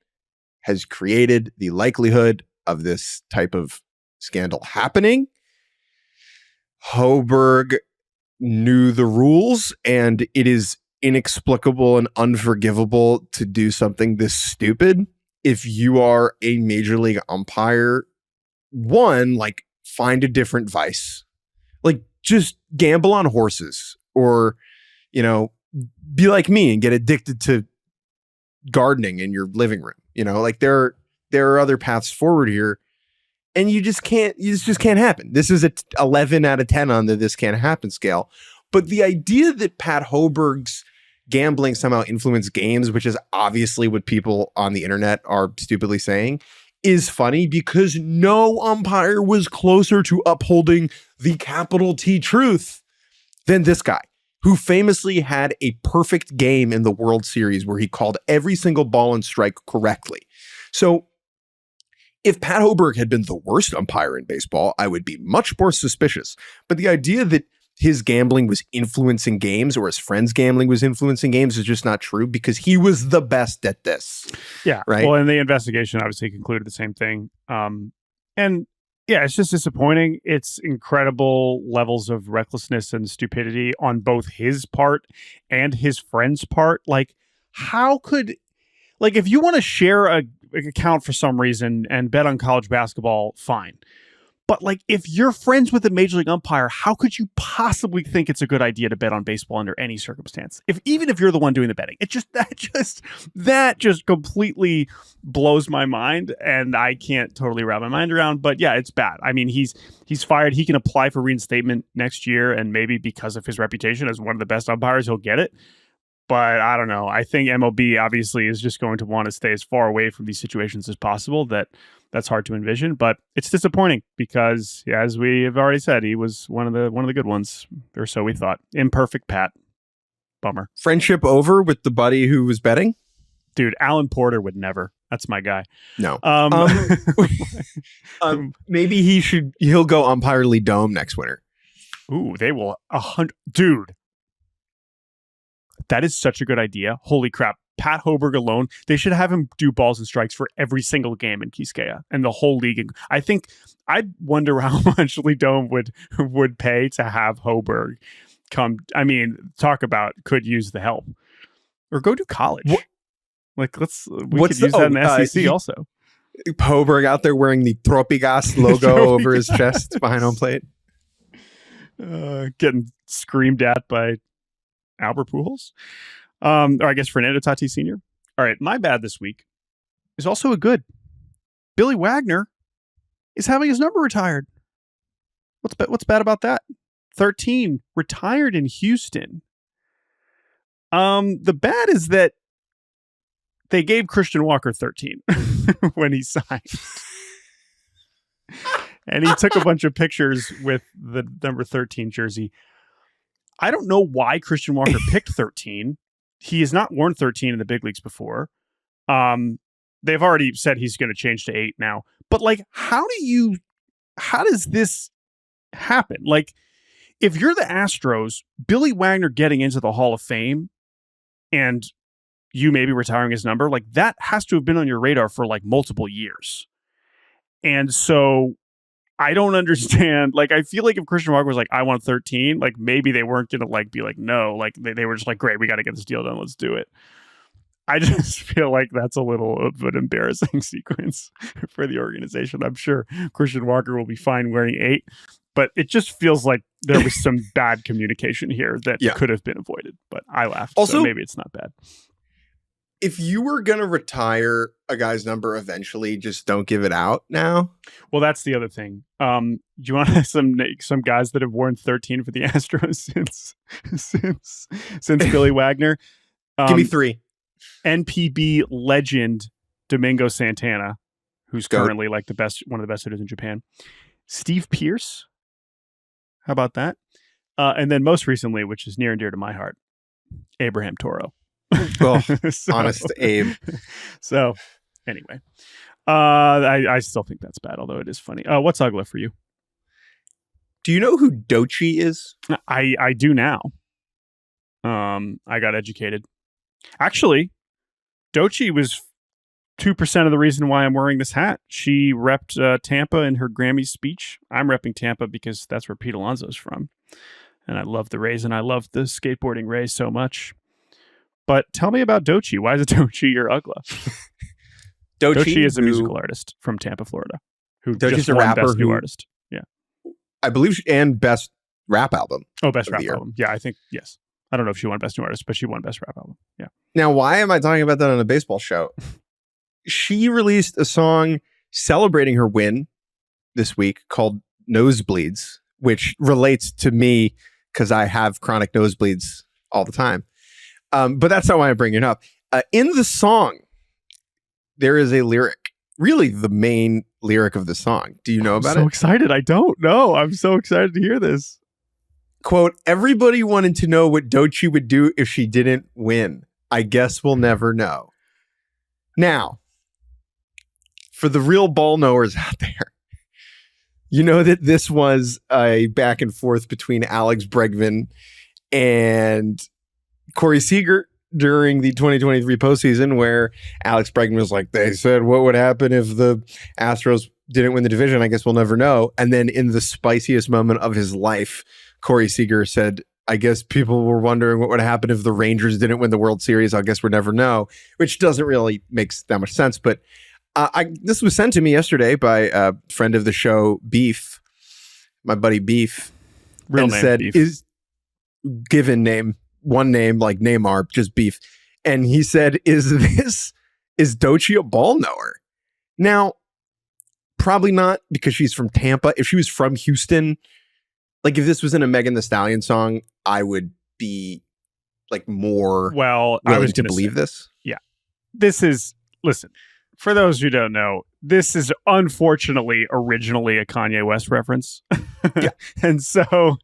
has created the likelihood of this type of scandal happening. Hoberg knew the rules, and it is inexplicable and unforgivable to do something this stupid. If you are a major league umpire, one, find a different vice. Just gamble on horses, or, be like me and get addicted to gardening in your living room. There there are other paths forward here. And you just can't happen. This is a 11 out of 10 on the this can't happen scale. But the idea that Pat Hoberg's gambling somehow influenced games, which is obviously what people on the internet are stupidly saying, is funny because no umpire was closer to upholding the capital T truth than this guy, who famously had a perfect game in the World Series where he called every single ball and strike correctly. So if Pat Hoberg had been the worst umpire in baseball, I would be much more suspicious. But the idea that his gambling was influencing games or his friend's gambling was influencing games is just not true because he was the best at this.
Yeah.
Right.
Well, and the investigation obviously concluded the same thing. And yeah, it's just disappointing. It's incredible levels of recklessness and stupidity on both his part and his friend's part. Like, how could, like, if you want to share a account for some reason and bet on college basketball, fine. But like, if you're friends with a major league umpire, how could you possibly think it's a good idea to bet on baseball under any circumstance? Even if you're the one doing the betting, that just completely blows my mind, and I can't totally wrap my mind around. But yeah, it's bad. I mean, he's fired. He can apply for reinstatement next year, and maybe because of his reputation as one of the best umpires, he'll get it. But I don't know. I think MLB obviously is just going to want to stay as far away from these situations as possible. That's hard to envision, but it's disappointing because, as we have already said, he was one of the good ones, or so we thought. Imperfect Pat. Bummer.
Friendship over with the buddy who was betting?
Dude, Alan Porter would never. That's my guy.
No. Maybe he'll go umpirely dome next winter.
Ooh, they will 100. Dude. That is such a good idea. Holy crap. Pat Hoberg alone, they should have him do balls and strikes for every single game in Quisqueya and the whole league. I wonder how much Lee Dome would pay to have Hoberg come. I mean, talk about could use the help. Or go to college. We could use that in the SEC also.
Hoberg out there wearing the Tropigas logo over his chest behind home plate.
Getting screamed at by Albert Pujols. Or I guess Fernando Tatis Sr. All right, my bad this week is also a good. Billy Wagner is having his number retired. What's bad about that? 13, retired in Houston. The bad is that they gave Christian Walker 13 when he signed. And he took a bunch of pictures with the number 13 jersey. I don't know why Christian Walker picked 13. He has not worn 13 in the big leagues before. They've already said he's going to change to 8 now. But like, how does this happen? Like, if you're the Astros, Billy Wagner getting into the Hall of Fame and you maybe retiring his number, like that has to have been on your radar for like multiple years. And so I don't understand. Like, I feel like if Christian Walker was like, I want 13, like maybe they weren't going to like be like, no, like they were just like, great, we got to get this deal done. Let's do it. I just feel like that's a little of an embarrassing sequence for the organization. I'm sure Christian Walker will be fine wearing 8, but it just feels like there was some bad communication here that could have been avoided. But I laughed. Also, so maybe it's not bad.
If you were going to retire a guy's number eventually, just don't give it out now.
Well, that's the other thing. Do you want some guys that have worn 13 for the Astros since Billy Wagner?
Give me 3.
NPB legend Domingo Santana, who's currently like one of the best hitters in Japan. Steve Pearce. How about that? And then most recently, which is near and dear to my heart, Abraham Toro.
Oh, honest Abe.
So anyway, I still think that's bad, although it is funny. What's Uggla for you?
Do you know who Dochi is?
I do now. I got educated. Actually, Dochi was 2% of the reason why I'm wearing this hat. She repped Tampa in her Grammy speech. I'm repping Tampa because that's where Pete Alonso is from. And I love the Rays and I love the skateboarding Rays so much. But tell me about Dochi. Why is it Dochi your Uggla? Dochi is a musical artist from Tampa, Florida.
Dochi's a rapper
Best New Artist. Yeah.
I believe, and Best Rap Album.
Oh, Best Rap Album. Yeah, I think, yes. I don't know if she won Best New Artist, but she won Best Rap Album. Yeah.
Now, why am I talking about that on a baseball show? she released a song celebrating her win this week called Nosebleeds, which relates to me because I have chronic nosebleeds all the time. But that's not why I'm bringing it up. In the song, there is a lyric, really the main lyric of the song. Do you know about it?
I'm so excited. I don't know. I'm so excited to hear this.
Quote, everybody wanted to know what Doechii would do if she didn't win. I guess we'll never know. Now, for the real ball knowers out there, you know that this was a back and forth between Alex Bregman and Corey Seager during the 2023 postseason, where Alex Bregman was like, they said, what would happen if the Astros didn't win the division? I guess we'll never know. And then in the spiciest moment of his life, Corey Seager said, I guess people were wondering what would happen if the Rangers didn't win the World Series. I guess we'll never know, which doesn't really make that much sense. But this was sent to me yesterday by a friend of the show, Beef, my buddy Beef.
Real
and
name,
said,
Beef.
is given name, one name, like Neymar, just Beef. And he said, is Doechii a ball knower? Now, probably not, because she's from Tampa. If she was from Houston, like if this was in a Megan Thee Stallion song, I would be like more
I was
to
gonna
believe
say,
this.
Yeah. This is, listen, for those who don't know, this is unfortunately originally a Kanye West reference.
Yeah.
And so,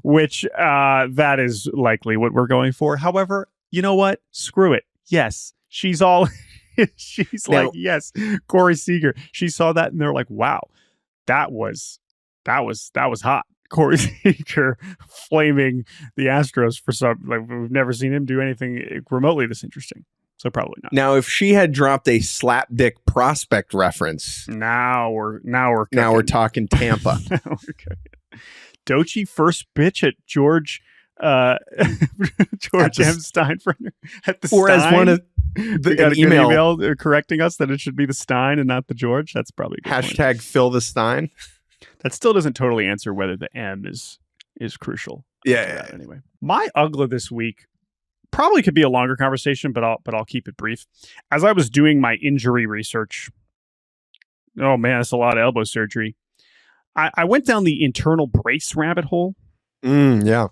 which that is likely what we're going for. However, you know what? Screw it. Yes, she's all, she's
Now,
like, yes, Corey Seager. She saw that and they're like, wow, that was hot. Corey Seager flaming the Astros for some, like, we've never seen him do anything remotely this interesting. So probably not.
Now, if she had dropped a slap dick prospect reference,
Now we're
talking Tampa.
Now we're cooking. Doechii first bitch at George M. Steinbrenner at the
Or
Stein.
as one of
We got
an
an
email,
email correcting us that it should be the Stein and not the George. That's probably a good point.
hashtag Phil the Stein.
That still doesn't totally answer whether the M is crucial.
Yeah.
Anyway, my Uggla this week probably could be a longer conversation, but I'll keep it brief. As I was doing my injury research, oh man, it's a lot of elbow surgery. I went down the internal brace rabbit hole.
Yeah.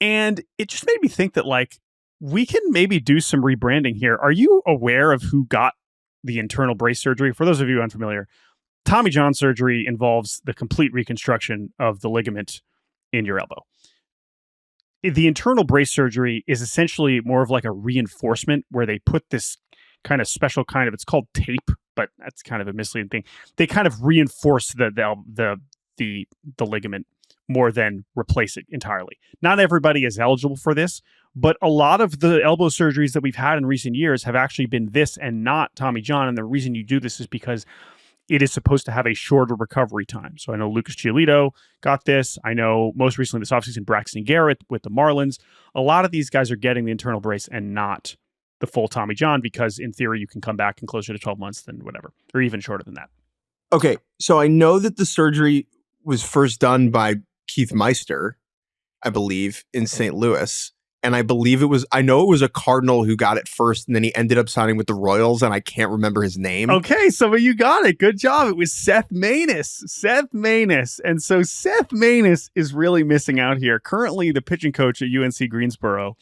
And it just made me think that, like, we can maybe do some rebranding here. Are you aware of who got the internal brace surgery? For those of you unfamiliar, Tommy John surgery involves the complete reconstruction of the ligament in your elbow. The internal brace surgery is essentially more of like a reinforcement where they put this kind of special kind of, it's called tape, but that's kind of a misleading thing. They kind of reinforce the ligament more than replace it entirely. Not everybody is eligible for this, but a lot of the elbow surgeries that we've had in recent years have actually been this and not Tommy John. And the reason you do this is because it is supposed to have a shorter recovery time. So I know Lucas Giolito got this. I know most recently this offseason, Braxton Garrett with the Marlins. A lot of these guys are getting the internal brace and not the full Tommy John, because in theory, you can come back in closer to 12 months than whatever, or even shorter than that.
Okay. So I know that the surgery was first done by Keith Meister, I believe, in St. Louis. And I know it was a Cardinal who got it first, and then he ended up signing with the Royals, and I can't remember his name.
Okay, so you got it. Good job. It was Seth Maness. And so Seth Maness is really missing out here. Currently the pitching coach at UNC Greensboro.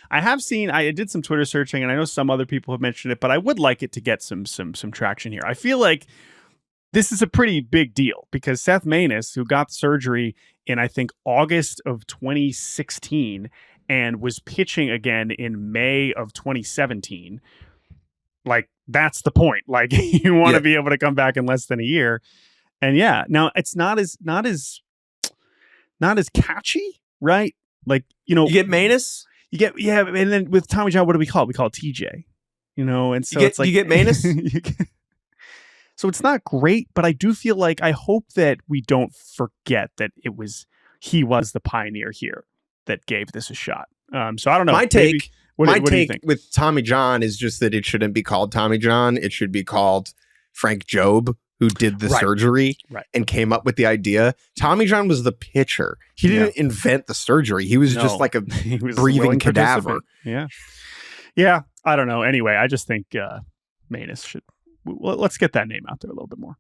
I did some Twitter searching, and I know some other people have mentioned it, but I would like it to get some traction here. I feel like this is a pretty big deal because Seth Maness, who got surgery in, I think, August of 2016, and was pitching again in May of 2017. Like, that's the point. Like, you want to be able to come back in less than a year. And yeah, now it's not as catchy, right? Like, you
get Maness?
And then with Tommy John, what do we call it? We call it TJ. And so it's like
you get Maness?
So it's not great, but I do feel like I hope that we don't forget that he was the pioneer here that gave this a shot. So I don't know.
My take
what do you think?
with Tommy John is just that it shouldn't be called Tommy John. It should be called Frank Jobe, who did the surgery and came up with the idea. Tommy John was the pitcher. He didn't invent the surgery. He was just like a breathing cadaver.
Yeah. I don't know. Anyway, I just think Manus should. Let's get that name out there a little bit more.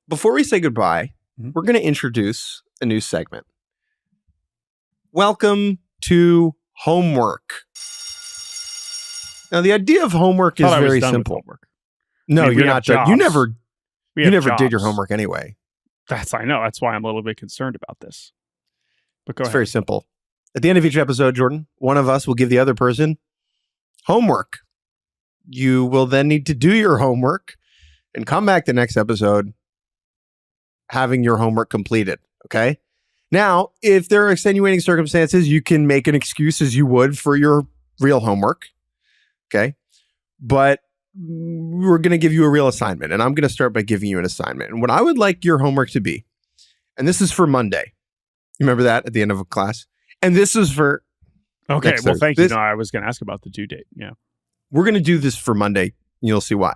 Before we say goodbye, we're going to introduce a new segment. Welcome to Homework. Now, the idea of homework is very simple. No, you're not done. You never did your homework anyway.
I know. That's why I'm a little bit concerned about this. But go ahead.
It's very simple. At the end of each episode, Jordan, one of us will give the other person homework. You will then need to do your homework and come back the next episode having your homework completed. Okay? Now, if there are extenuating circumstances, you can make an excuse as you would for your real homework. Okay? But we're going to give you a real assignment, and I'm going to start by giving you an assignment. And what I would like your homework to be, and this is for Monday. You remember that at the end of a class? And this is for...
Okay, well, thank you. No, I was going to ask about the due date. Yeah.
We're going to do this for Monday. You'll see why.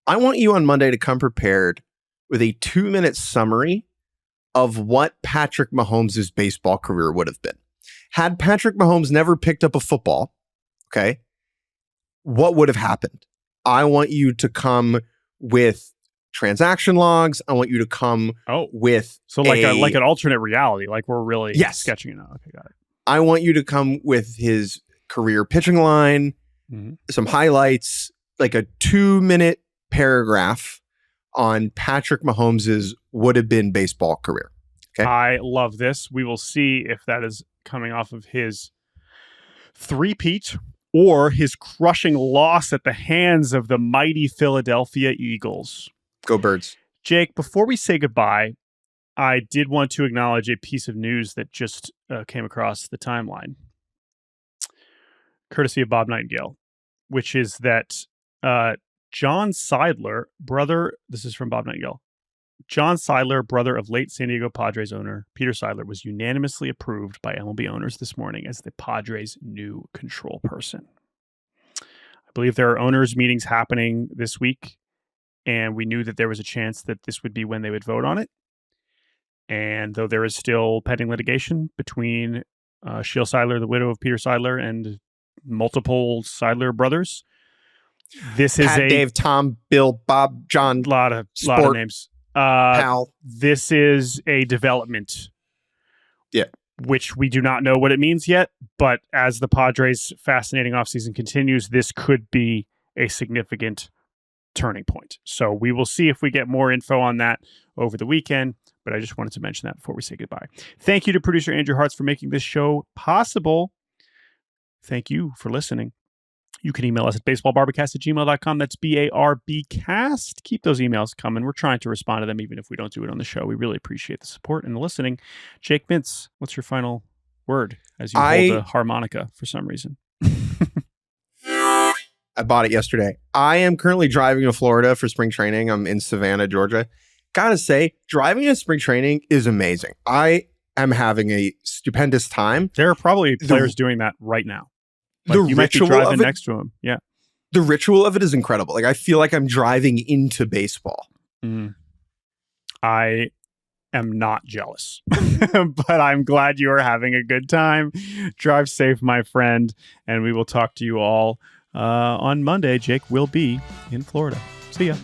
I want you on Monday to come prepared with a 2-minute summary of what Patrick Mahomes' baseball career would have been. Had Patrick Mahomes never picked up a football, okay, what would have happened? I want you to come with transaction logs. I want you to come with
like an alternate reality, like we're really sketching it out. Okay, got it.
I want you to come with his career pitching line, some highlights, like a 2-minute paragraph on Patrick Mahomes' would have been baseball career. Okay.
I love this. We will see if that is coming off of his three-peat or his crushing loss at the hands of the mighty Philadelphia Eagles.
Go Birds.
Jake, before we say goodbye, I did want to acknowledge a piece of news that just came across the timeline, courtesy of Bob Nightingale, which is that John Seidler, this is from Bob Nightingale, John Seidler, brother of late San Diego Padres owner Peter Seidler, was unanimously approved by MLB owners this morning as the Padres' new control person. I believe there are owners' meetings happening this week, and we knew that there was a chance that this would be when they would vote on it. And though there is still pending litigation between Sheila Seidler, the widow of Peter Seidler, and multiple Seidler brothers, this is
Pat, Dave, Tom, Bill, Bob, John,
lot of names.
Pal.
This is a development, which we do not know what it means yet. But as the Padres' fascinating offseason continues, this could be a significant turning point. So we will see if we get more info on that over the weekend. But I just wanted to mention that before we say goodbye. Thank you to producer Andrew Hartz for making this show possible. Thank you for listening. You can email us at baseballbarbacast@gmail.com. That's BARBcast. Keep those emails coming. We're trying to respond to them even if we don't do it on the show. We really appreciate the support and the listening. Jake Mintz, what's your final word as you hold the harmonica for some reason?
I bought it yesterday. I am currently driving to Florida for spring training. I'm in Savannah, Georgia. Gotta say, driving to spring training is amazing. I am having a stupendous time.
There are probably players doing that right now. Like you might be driving next to him. Yeah.
The ritual of it is incredible. Like I feel like I'm driving into baseball.
I am not jealous, but I'm glad you are having a good time. Drive safe, my friend. And we will talk to you all on Monday. Jake will be in Florida. See ya.